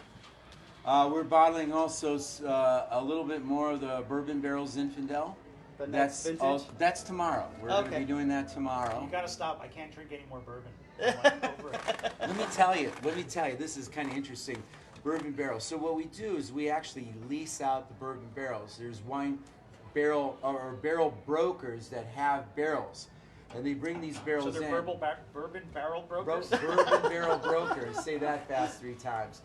We're bottling also a little bit more of the Bourbon Barrel Zinfandel. The next That's vintage? that's tomorrow. We're going to Okay. be doing that tomorrow. You gotta stop. I can't drink any more bourbon. I'm like over it. Let me tell you, this is kind of interesting. Bourbon barrel. So what we do is we actually lease out the bourbon barrels. There's wine barrel or barrel brokers that have barrels, and they bring these barrels So they're in. bourbon barrel brokers? Bourbon barrel brokers. Say that fast 3 times.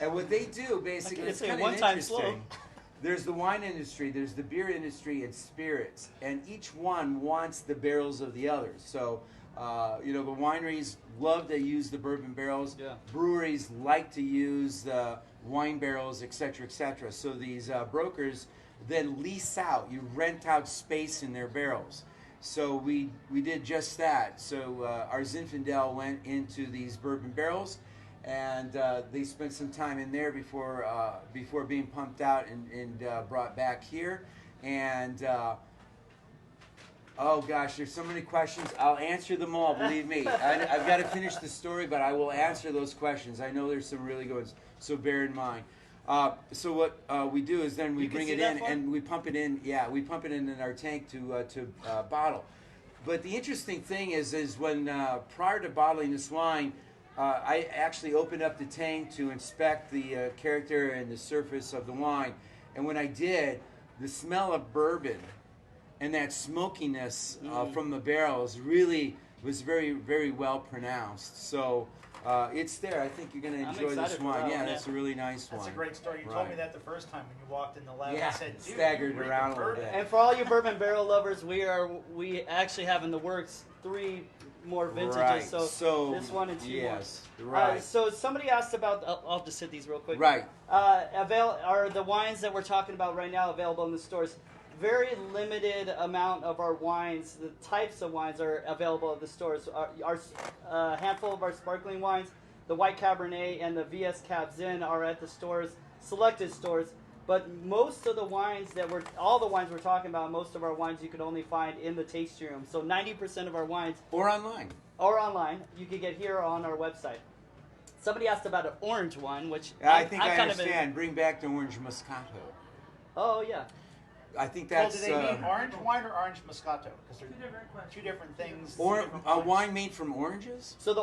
And what they do basically, Okay, it's say it kind of one time interesting. slow. There's the wine industry, there's the beer industry, and spirits, and each one wants the barrels of the others. So You know, the wineries love to use the bourbon barrels. Yeah. Breweries like to use the wine barrels, et cetera, et cetera. So these brokers then lease out, you rent out space in their barrels. So we did just that. So our Zinfandel went into these bourbon barrels, and they spent some time in there before being pumped out and brought back here. And oh gosh, there's so many questions. I'll answer them all, believe me. I've got to finish the story, but I will answer those questions. I know there's some really good ones, so bear in mind. So what we do is then we You can bring see it that in far? and we pump it in. Yeah, we pump it in our tank to bottle. But the interesting thing is when prior to bottling this wine, I actually opened up the tank to inspect the character and the surface of the wine. And when I did, the smell of bourbon and that smokiness from the barrels really was very, very well pronounced. So it's there. I think you're going to I'm enjoy excited this for wine. that Yeah, one, that's a really nice That's wine. a great story. You Right. told me that the first time when you walked in the lab. Yeah, I said, dude, staggered you read around a the little bourbon. bit. And for all you bourbon barrel lovers, we actually have in the works 3 more vintages. Right. So this one and 2 yes, more. right. So somebody asked about. I'll just hit these real quick. Right. Are the wines that we're talking about right now available in the stores? Very limited amount of our wines, the types of wines are available at the stores. Our handful of our sparkling wines, the White Cabernet and the VS Cab Zin, are at the stores, selected stores. But most of the wines all the wines we're talking about, most of our wines you could only find in the tasting room. So 90% of our wines Or online. or online, you could get here on our website. Somebody asked about an orange wine, which I think I kind of understand. Bring back the orange Moscato. Oh yeah. I think Well, that's do they mean orange wine or orange Moscato? Because they're 2 different questions. 2 different things. or 2 different a wines. wine made from oranges. So the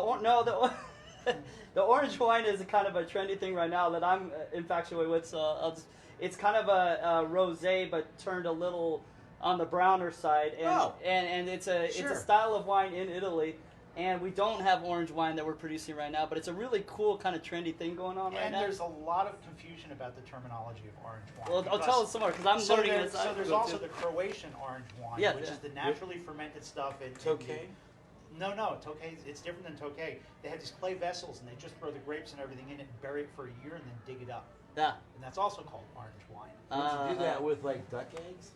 orange wine is a kind of a trendy thing right now that I'm infatuated with. So it's kind of a rosé, but turned a little on the browner side, and it's a Sure. style of wine in Italy. And we don't have orange wine that we're producing right now, but it's a really cool kind of trendy thing going on right And now. there's a lot of confusion about the terminology of orange wine. Well, I'll because- tell us some more because I'm so learning there- this. So there's also the Croatian orange wine, Yeah, which yeah. is the naturally fermented stuff. Tokay? No, Tokay, it's different than Tokay. They have these clay vessels, and they just throw the grapes and everything in it and bury it for a year and then dig it up. Yeah. And that's also called orange wine. Would you do that with like duck eggs?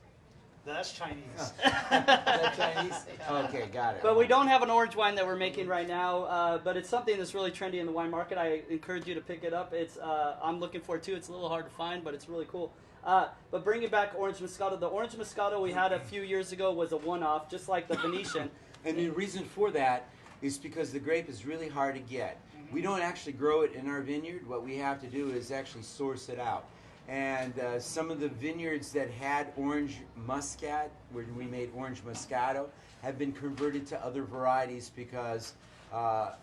That's Chinese. Is that Chinese? Okay, got it. But we don't have an orange wine that we're making right now, but it's something that's really trendy in the wine market. I encourage you to pick it up. It's I'm looking for it too. It's a little hard to find, but it's really cool. But bringing back orange Moscato, the orange Moscato we had a few years ago was a one-off, just like the Venetian. And the reason for that is because the grape is really hard to get. We don't actually grow it in our vineyard. What we have to do is actually source it out. And some of the vineyards that had orange muscat, where we made orange Moscato, have been converted to other varieties because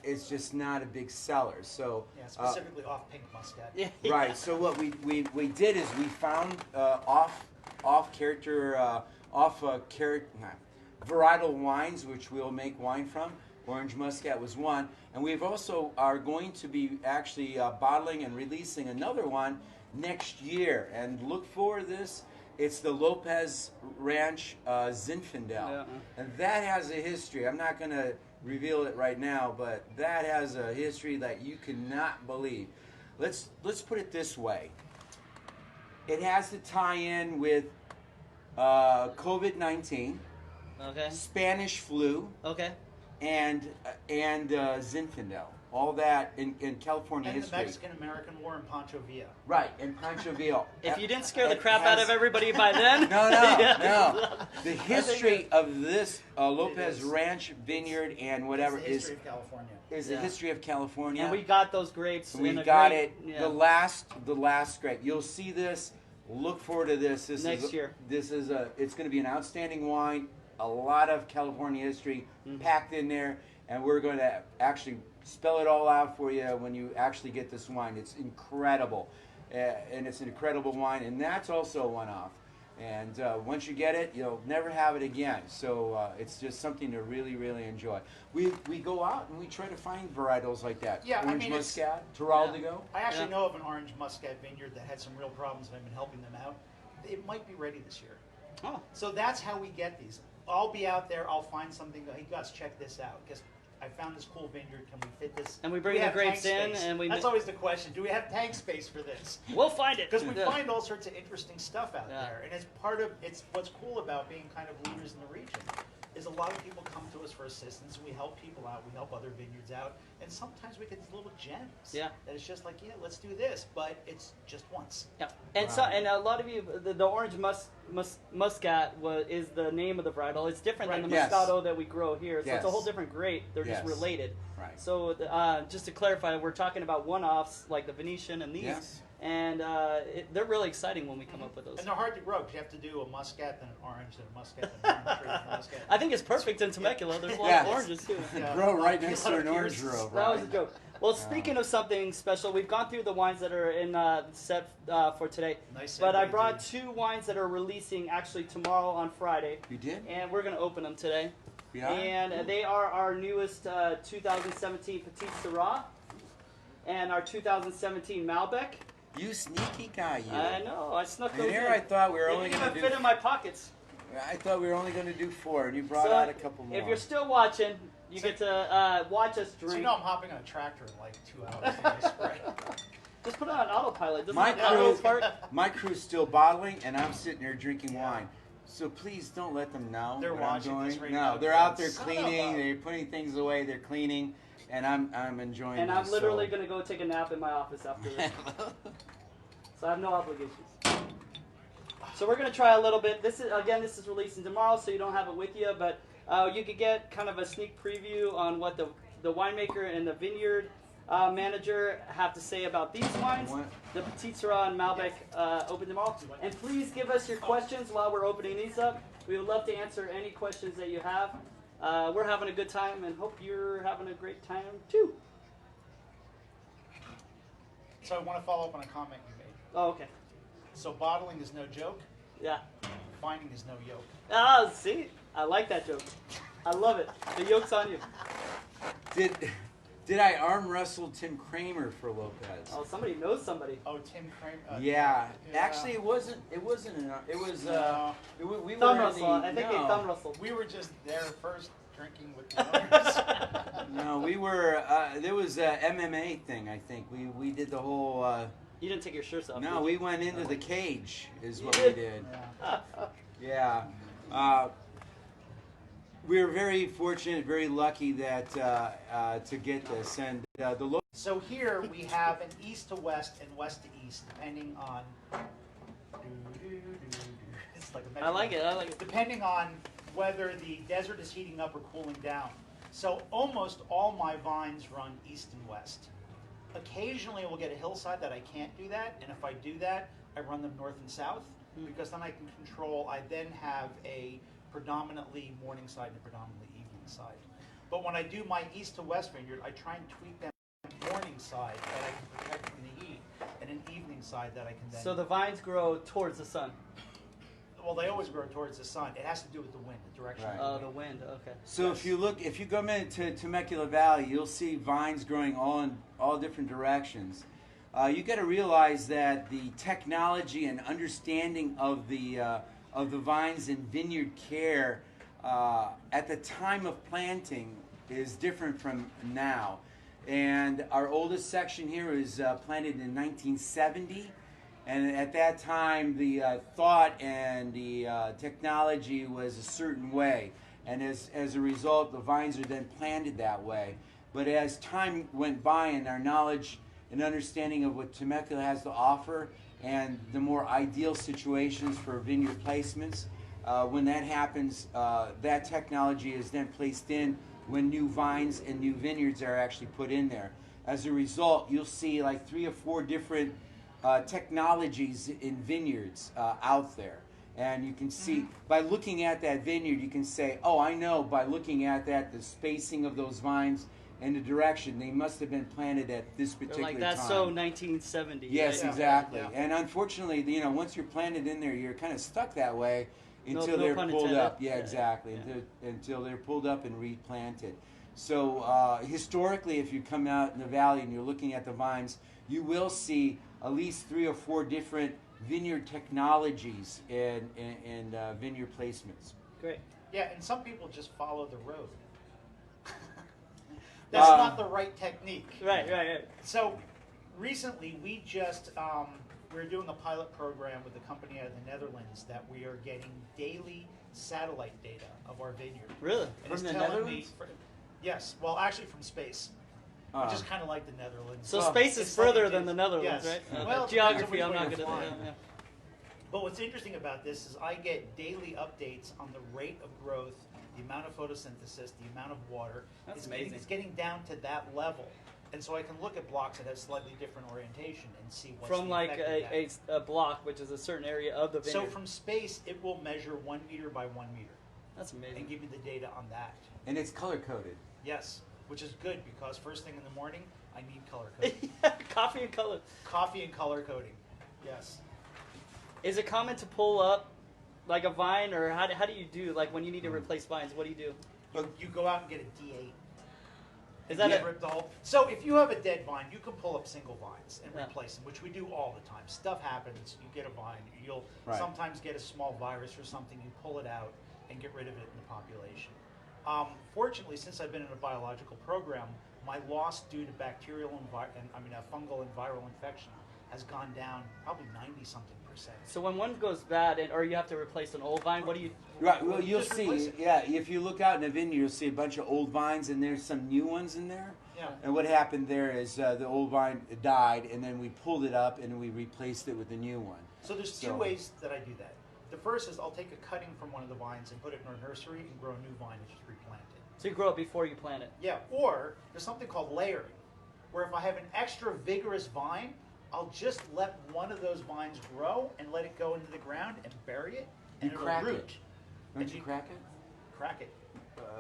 it's just not a big seller. So Yeah, specifically off pink muscat. Yeah. right. So what we did is we found varietal wines, which we'll make wine from. Orange Muscat was one, and we've also are going to be actually bottling and releasing another one next year. And look for this. It's the Lopez Ranch Zinfandel, Yeah. and that has a history. I'm not going to reveal it right now, but that has a history that you cannot believe. Let's put it this way. It has to tie in with COVID-19, Okay. Spanish flu, Okay. and Zinfandel. All that in California And the history. Mexican-American War in Pancho Villa. Right, and Pancho Villa. If you didn't scare the It crap out has- of everybody by then. No. Yeah. The history of this Lopez is. Ranch vineyard and whatever It's the history is of California. the Yeah. history of California. And we got those grapes. We in a got great- it. yeah. The last grape. You'll see this. Look forward to this. This Next is year. This is it's going to be an outstanding wine. A lot of California history packed in there, and we're going to actually spell it all out for you when you actually get this wine. It's incredible, and it's an incredible wine, and that's also a one-off. And once you get it, you'll never have it again. So it's just something to really, really enjoy. We go out and we try to find varietals like that. Yeah, I Orange mean, it's- Muscat, Teraldigo. I actually Yeah. know of an orange muscat vineyard that had some real problems, and I've been helping them out. It might be ready this year. Oh. So that's how we get these. I'll be out there. I'll find something. Hey, guys, check this out. Because I found this cool vineyard. Can we fit this? And we Do bring the have grapes tank in, space? and we. That's always the question. Do we have tank space for this? We'll find it. Because we Yeah. find all sorts of interesting stuff out Yeah. there, and it's what's cool about being kind of leaders in the region. Is a lot of people come to us for assistance. We help people out. We help other vineyards out, and sometimes we get these little gems. Yeah. That it's just like, yeah, let's do this, but it's just once. Yeah, and so and a lot of you, the orange muscat is the name of the varietal. It's different than the Yes. Moscato that we grow here, so it's a whole Yes. different grape. They're just Yes. related. Right. So just to clarify, we're talking about one-offs like the Venetian and these, Yes. and they're really exciting when we come up with those. And they're hard to grow because you have to do a muscat, then an orange, then a muscat, then an orange, then a muscat. I think it's perfect in Temecula. There's a lot of Yes. oranges too. Yeah. Grow right A next lot to of an orange pierces. grove, That was a right? joke. Well, speaking of something special, we've gone through the wines that are in set for today. Nice But I segue, brought dude. 2 wines that are releasing actually tomorrow on Friday. You did? And we're going to open them today. Yeah. And they are our newest 2017 Petit Syrah and our 2017 Malbec. You sneaky guy, you. I know, I snuck And those here in. I thought we were They only didn't going to even do. fit in my pockets. I thought we were only going to do 4, and you brought So, out a couple more. if you're still watching, you get to watch us So drink. you know I'm hopping on a tractor in like 2 hours to get a spray. Just put it on autopilot. Doesn't My that do its crew, part? my crew's still bottling, and I'm sitting there drinking wine. So please don't let them know They're what watching I'm doing. this right no, now, they're out there kids. Son cleaning. of a- They're putting things away. They're cleaning, and I'm enjoying. And this, I'm literally so. going to go take a nap in my office after this. So I have no obligations. So we're going to try a little bit. This is releasing tomorrow, so you don't have it with you, but you could get kind of a sneak preview on what the winemaker and the vineyard manager have to say about these wines. What? The Petit Syrah and Malbec open tomorrow. And please give us your questions while we're opening these up. We would love to answer any questions that you have. We're having a good time and hope you're having a great time too. So I want to follow up on a comment you made. Oh, okay. So bottling is no joke. Yeah. Finding is no yoke. Ah, see? I like that joke. I love it. The yoke's on you. Did I arm wrestle Tim Kramer for Lopez? Oh, somebody knows somebody. Oh, Tim Kramer. Yeah. Yeah. Actually, it wasn't. It wasn't. It was. No. We Thumb were in rustle. the, I think no. they thumb rustled. We were just there first drinking with the owners. No, we were. There was a MMA thing. I think we did the whole. You didn't take your shirts off. No, did we you? went into the cage. Is You what we did? did. Yeah. Yeah. We were very fortunate, very lucky that to get this, and the So here we have an east to west and west to east, depending on. It's like a I like it. I like it. Depending on whether the desert is heating up or cooling down. So almost all my vines run east and west. Occasionally we'll get a hillside that I can't do that, and if I do that, I run them north and south, because then I can control, I then have a predominantly morning side and a predominantly evening side. But when I do my east to west vineyard, I try and tweak them morning side that I can protect from the heat, and an evening side that I can then... So the vines grow towards the sun. Well, they always grow towards the sun. It has to do with the wind, the direction Right. of The wind. Okay. So if you go into Temecula Valley, you'll see vines growing all different directions. You got to realize that the technology and understanding of the vines and vineyard care at the time of planting is different from now. And our oldest section here is planted in 1970. And at that time, the thought and the technology was a certain way. And as a result, the vines are then planted that way. But as time went by and our knowledge and understanding of what Temecula has to offer and the more ideal situations for vineyard placements, when that happens, that technology is then placed in when new vines and new vineyards are actually put in there. As a result, you'll see like 3 or 4 different technologies in vineyards out there. And you can see, by looking at that vineyard, you can say, oh, I know by looking at that, the spacing of those vines and the direction, they must have been planted at this They're particular like that's time. so 1970. Yes, right? exactly. Yeah. And unfortunately, once you're planted in there, you're kind of stuck that way until no they're pun pulled intended. up. Yeah, Yeah, exactly. yeah. Until they're pulled up and replanted. So historically, if you come out in the valley and you're looking at the vines, you will see at least 3 or 4 different vineyard technologies and vineyard placements. Great. Yeah, and some people just follow the road. That's not the right technique. Right. So recently we just, we're doing a pilot program with a company out of the Netherlands that we are getting daily satellite data of our vineyard. Really? And From it's the telling Netherlands? Yes, well actually from space. Which is kind of like the Netherlands. So Well, space is it's like further it than is. the Netherlands, Yes. right? Well, it depends on geography, which I'm way not you're good at flying. that. Yeah. But what's interesting about this is I get daily updates on the rate of growth, the amount of photosynthesis, the amount of water. That's It's amazing. getting down to that level. And so I can look at blocks that have slightly different orientation and see what's From the like effect of that. a block, which is a certain area of the vineyard. So from space, it will measure 1 meter by 1 meter That's amazing. and give you the data on that. And it's color coded. Yes, which is good because first thing in the morning, I need color coding. Coffee and color. Coffee and color coding. Yes. Is it common to pull up like a vine, or how do you do, like when you need to replace vines, what do you do? You go out and get a D8. Is that Yeah. Rip the whole. So if you have a dead vine, you can pull up single vines and Yeah. replace them, which we do all the time. Stuff happens. You get a vine. You'll Right. sometimes get a small virus or something. You pull it out and get rid of it in the population. Fortunately, since I've been in a biological program, my loss due to bacterial fungal and viral infection has gone down probably 90-something%. So when one goes bad, or you have to replace an old vine, what do you? Right. Well, you'll Just replace see. it. Yeah, if you look out in a vineyard, you'll see a bunch of old vines, and there's some new ones in there. Yeah. And what happened there is the old vine died, and then we pulled it up and we replaced it with a new one. So there's two So- ways that I do that. The first is I'll take a cutting from one of the vines and put it in our nursery and grow a new vine and just replant it. So you grow it before you plant it. Yeah, or there's something called layering, where if I have an extra vigorous vine, I'll just let one of those vines grow and let it go into the ground and bury it, and You it'll crack root. it. Don't And you you- crack it? Crack it,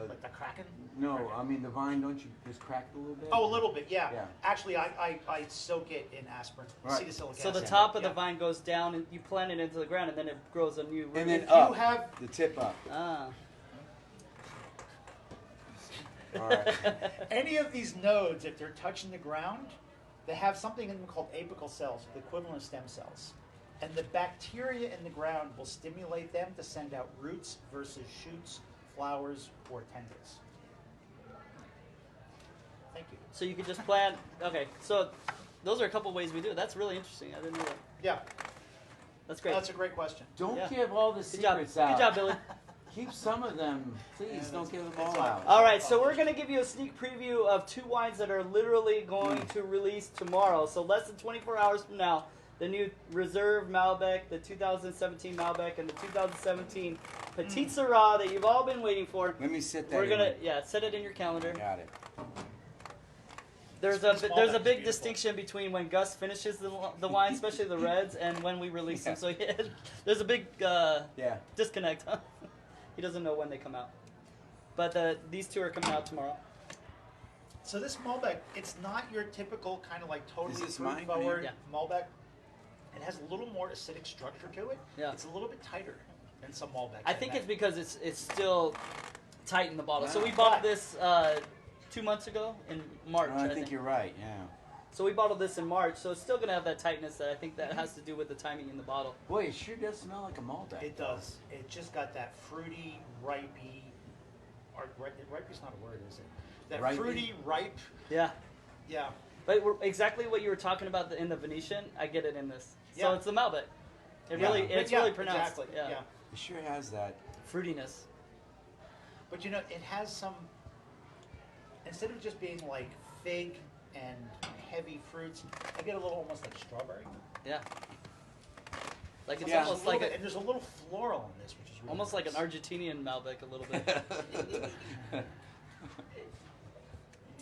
like the kraken. No, Crack it. I mean the vine. Don't you just crack it a little bit? Oh, a little bit, yeah. Yeah. Actually, I soak it in aspirin, Right. acetylsilic So the acid. top of the Yeah. vine goes down, and you plant it into the ground, and then it grows a new root. And then If up. you have The tip up. Ah. All right. any of these nodes, if they're touching the ground, they have something in them called apical cells, the equivalent of stem cells. And the bacteria in the ground will stimulate them to send out roots versus shoots, flowers, or tendrils. Thank you. So you could just plant. Okay, so those are a couple ways we do it. That's really interesting. I didn't know that. Yeah, That's great. that's a great question. Don't Yeah. give all the Good job. secrets out. Good job, Billy. Keep some of them, please. Yeah, Don't give them that's all all. out. All right, so we're going to give you a sneak preview of two wines that are literally going to release tomorrow. So less than 24 hours from now, the new Reserve Malbec, the 2017 Malbec, and the 2017 Petite Syrah that you've all been waiting for. Let me sit that. We're in. gonna set it in your calendar. Got it. There's This a Malbec there's a is big beautiful. distinction between when Gus finishes the wine, especially the reds, and when we release them. So there's a big Yeah. disconnect. Huh? He doesn't know when they come out. But these two are coming out tomorrow. So this Malbec, it's not your typical kind of like totally Is this fruit mine? forward Yeah. Malbec. It has a little more acidic structure to it. Yeah. It's a little bit tighter than some Malbecs. I think it's because it's still tight in the bottle. So we Wow. bought this 2 months ago in March. No, I think you're right. Yeah. So we bottled this in March, so it's still going to have that tightness that I think that has to do with the timing in the bottle. Boy, it sure does smell like a Malbec. It does. It just got that fruity, ripey. Or ripey's not a word, is it? That Ripey? fruity, ripe. Yeah. Yeah. But exactly what you were talking about in the Venetian, I get it in this. So Yeah. it's the Malbec. It's Yeah. really pronounced. Exactly. Yeah. It sure has that. Fruitiness. But you know, it has some. Instead of just being like fig and heavy fruits, I get a little almost like strawberry. Yeah. Like it's Yeah. There's a almost little like bit- and there's a little floral in this, which is really almost like an nice. Argentinian Malbec a little bit.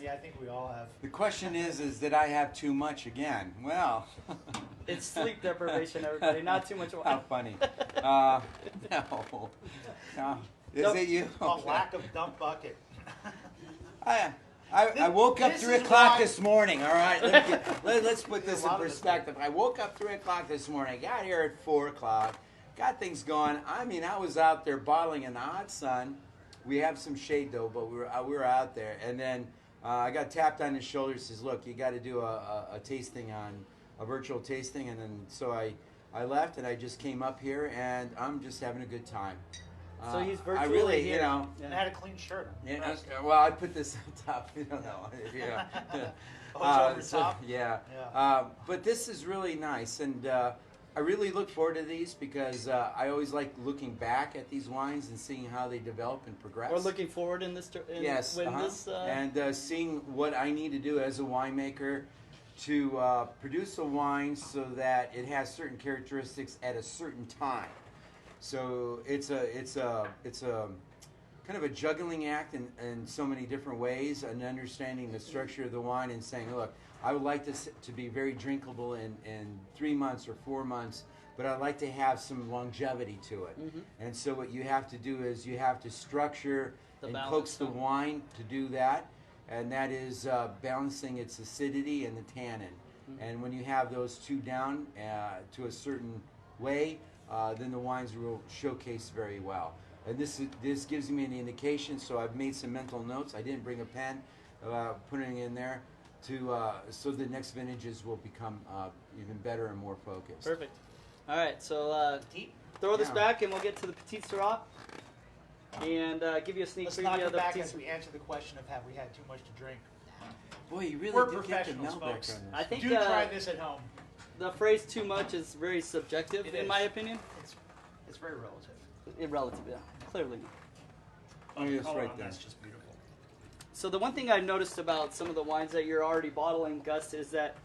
Yeah, I think we all have. The question is did I have too much again? Well, It's sleep deprivation, everybody. Not too much how wine. funny. No. No. Is Nope. it you? A lack of dump bucket. I woke up This 3 is o'clock why- this morning, all right? Let's put this A in lot of this perspective. I woke up 3 o'clock this morning, got here at 4 o'clock, got things going. I mean, I was out there bottling in the hot sun. We have some shade, though, but we were out there. And then I got tapped on the shoulder, says, look, you got to do a tasting a virtual tasting. And then so I left, and I just came up here, and I'm just having a good time. So he's I virtually really, here. you know, And I had a clean shirt. yeah, Impressed. well, I put this on top. You don't know. Yeah. Oh, it's over top? Yeah. Yeah. But this is really nice, and I really look forward to these because I always like looking back at these wines and seeing how they develop and progress. We're looking forward in this. Yes, and seeing what I need to do as a winemaker to produce a wine so that it has certain characteristics at a certain time. So it's a kind of a juggling act in so many different ways, and understanding the structure of the wine and saying, look, I would like this to be very drinkable in 3 months or 4 months, but I'd like to have some longevity to it. Mm-hmm. And so what you have to do is you have to structure The and balance, coax the huh? wine to do that, and that is balancing its acidity and the tannin. Mm-hmm. And when you have those two down to a certain way, then the wines will showcase very well. And this gives me an indication, so I've made some mental notes. I didn't bring a pen, putting it in there so the next vintages will become even better and more focused. Perfect. All right, so Petite? throw this Yeah. back, and we'll get to the Petite Syrah, and give you a sneak Let's knock preview it of the back Petite as we answer the question of have we had too much to drink. Boy, you really We're did get the professionals, Malbec folks. on this. I think Do try this at home. the phrase "too much" is very subjective, It in is. my opinion. It's very relative. Irrelative, yeah, clearly. Oh, yes, Color right on there. that's just beautiful. So the one thing I've noticed about some of the wines that you're already bottling, Gus, is that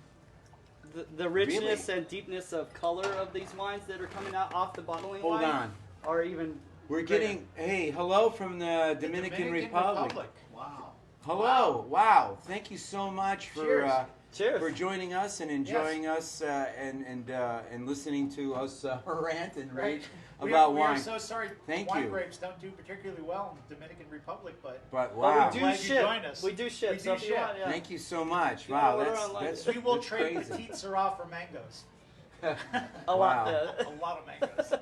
the richness Really? and deepness of color of these wines that are coming out off the bottling Hold line on. are even. We're greater. getting, hey, hello from the Dominican Republic. Wow. Hello. Wow. Thank you so much for Cheers. Cheers. for joining us and enjoying us and listening to us rant and rage about we are wine. so sorry. Thank wine you. grapes don't do particularly well in the Dominican Republic, but But But wow. we do Glad you ship. joined us. We do ship. We so do if you ship. want, yeah. Thank you so much. You Wow, can order that's online. that's we will that's trade crazy. Petite Syrah for mangoes. A lot. Wow. Yeah. A lot of mangoes.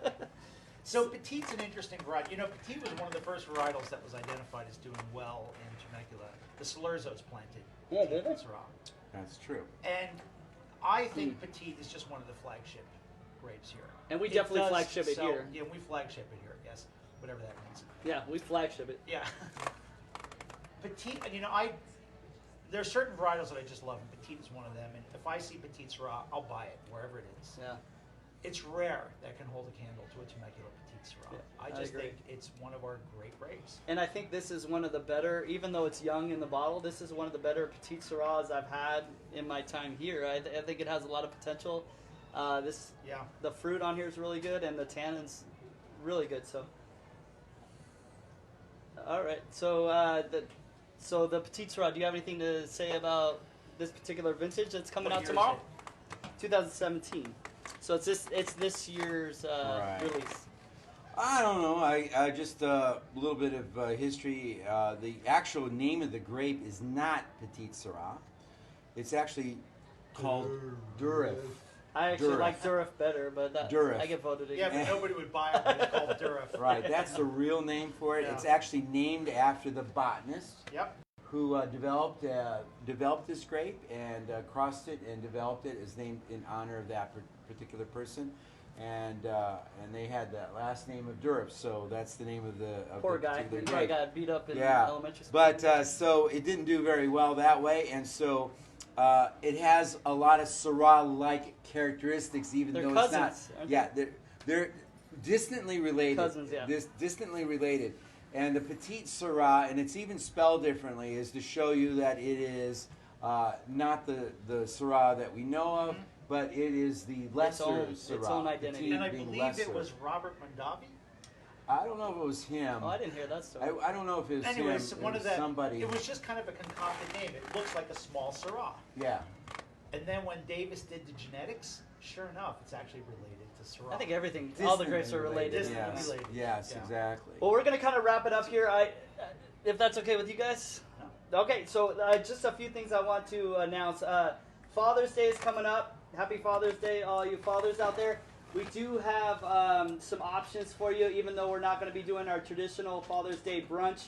So Petite's an interesting variety. You know, Petite was one of the first varietals that was identified as doing well in Temecula. The Solorzos planted Petite Syrah. That's true. And I think Petite is just one of the flagship grapes here. And we It definitely does flagship it sell- here. Yeah, we flagship it here, I guess. Whatever that means. Yeah, we flagship it. Yeah. Petite, and you know, there are certain varietals that I just love, and Petite is one of them. And if I see Petite Syrah, I'll buy it wherever it is. Yeah. It's rare that can hold a candle to a Temecula Petite Syrah. Yeah, I I just agree. think it's one of our great grapes. And I think this is one of the better, even though it's young in the bottle, this is one of the better Petite Syrahs I've had in my time here. I think it has a lot of potential. Yeah. The fruit on here is really good, and the tannin's really good. So, all right. So the Petite Syrah. Do you have anything to say about this particular vintage that's coming What out year is tomorrow? 2017. So it's this year's Right. release. I don't know. I just a little bit of history. The actual name of the grape is not Petite Syrah. It's actually called Durif. I actually Durif. like Durif better, but Durif. I get voted Yeah, against. but nobody would buy it when it's called Durif. Right, that's the real name for it. Yeah. It's actually named after the botanist Yep. who developed this grape and crossed it and developed it. Is named in honor of that particular person, and they had that last name of Durif, so that's the name of the Poor the guy. He particular probably grape. got beat up in Yeah, elementary school. but so it didn't do very well that way, and so it has a lot of Syrah-like characteristics, even They're though cousins, it's not. aren't Yeah, they're distantly related. Cousins, yeah. Distantly related, and the Petite Syrah, and it's even spelled differently, is to show you that it is not the Syrah that we know of, but it is the lesser own- Syrah. its own identity. Petite And I being believe lesser. it was Robert Mondavi. I don't know if it was him. Oh, I didn't hear that story. I don't know if it was Anyways, him. one It of was the somebody. It was just kind of a concocted name. It looks like a small Syrah. Yeah. And then when Davis did the genetics, sure enough, it's actually related to Syrah. I think everything, all the grapes are related. Distantly Yes, related. yes, Yeah. exactly. Well, we're gonna kind of wrap it up here. If that's okay with you guys. Okay, so just a few things I want to announce. Father's Day is coming up. Happy Father's Day, all you fathers out there. We do have some options for you, even though we're not going to be doing our traditional Father's Day brunch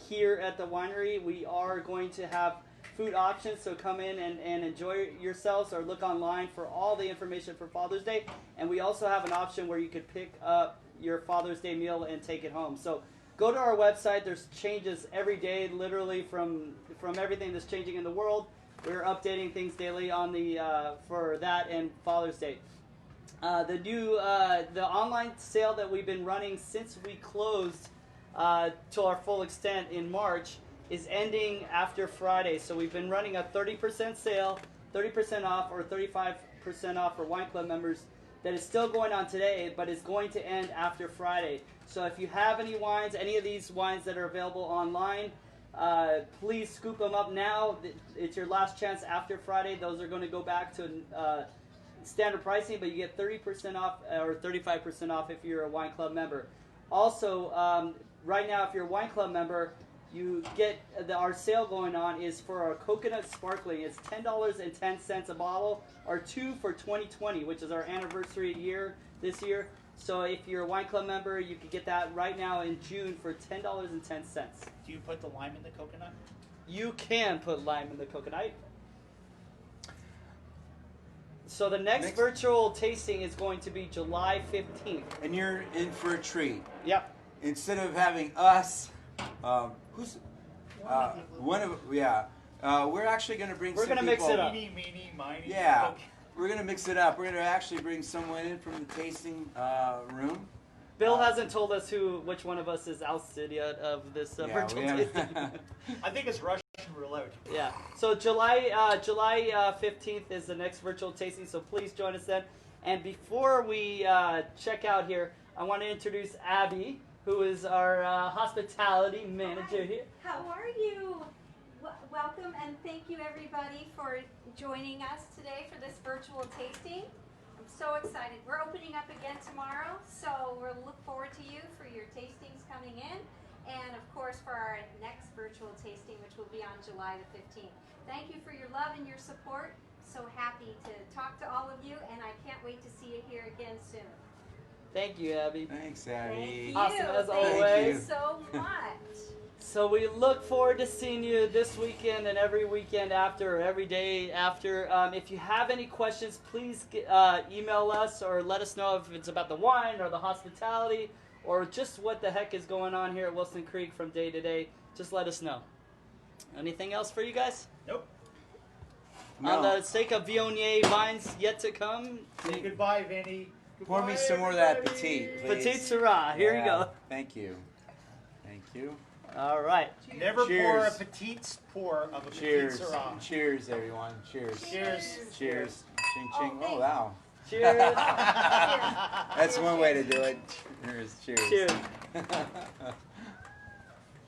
here at the winery. We are going to have food options, so come in and enjoy yourselves, or look online for all the information for Father's Day. And we also have an option where you could pick up your Father's Day meal and take it home. So go to our website. There's changes every day, literally from everything that's changing in the world. We're updating things daily on the for that and Father's Day. The online sale that we've been running since we closed to our full extent in March is ending after Friday. So we've been running a 30% sale, 30% off or 35% off for Wine Club members that is still going on today, but is going to end after Friday. So if you have any wines, any of these wines that are available online, please scoop them up now. It's your last chance after Friday. Those are going to go back to standard pricing, but you get 30% off or 35% off if you're a Wine Club member. Also, right now, if you're a Wine Club member, you get our sale going on is for our coconut sparkling. It's $10.10 a bottle, or 2 for 2020, which is our anniversary year this year. So if you're a Wine Club member, you can get that right now in June for $10.10. Do you put the lime in the coconut? You can put lime in the coconut. So the next virtual tasting is going to be July 15th. And you're in for a treat. Yep. Instead of having us, we're actually going to bring. We're some gonna mix people. it up. Meeny, meeny, miny. Yeah, Okay. we're going to mix it up. We're going to actually bring someone in from the tasting room. Bill hasn't told us which one of us is ousted yet of this virtual tasting. I think it's Russian roulette. Yeah. So July 15th is the next virtual tasting. So please join us then. And before we check out here, I want to introduce Abby, who is our hospitality manager here. How are you? Welcome and thank you everybody for joining us today for this virtual tasting. I'm so excited. We're opening up again tomorrow, so we'll look forward to you for your tastings coming in, and of course for our next virtual tasting, which will be on July the 15th. Thank you for your love and your support. So happy to talk to all of you, and I can't wait to see you here again soon. Thank you, Abby. Thanks, Thank Abby. you. Awesome as Thank always. you so much. So we look forward to seeing you this weekend and every weekend after, or every day after. If you have any questions, please email us or let us know if it's about the wine or the hospitality or just what the heck is going on here at Wilson Creek from day to day. Just let us know. Anything else for you guys? Nope. No. On the sake of Viognier wines yet to come, Say goodbye, Vinny. Pour me Goodbye, some more of that everybody. petite, please. Petite Syrah. Here you Yeah, go. Thank you. Thank you. All right. Never pour a Cheers. petite pour of a Cheers. petite Syrah. Cheers, everyone. Cheers. Cheers. Cheers. Ching Oh, ching. Oh, thanks. wow. Cheers. That's one way to do it. Cheers. Cheers.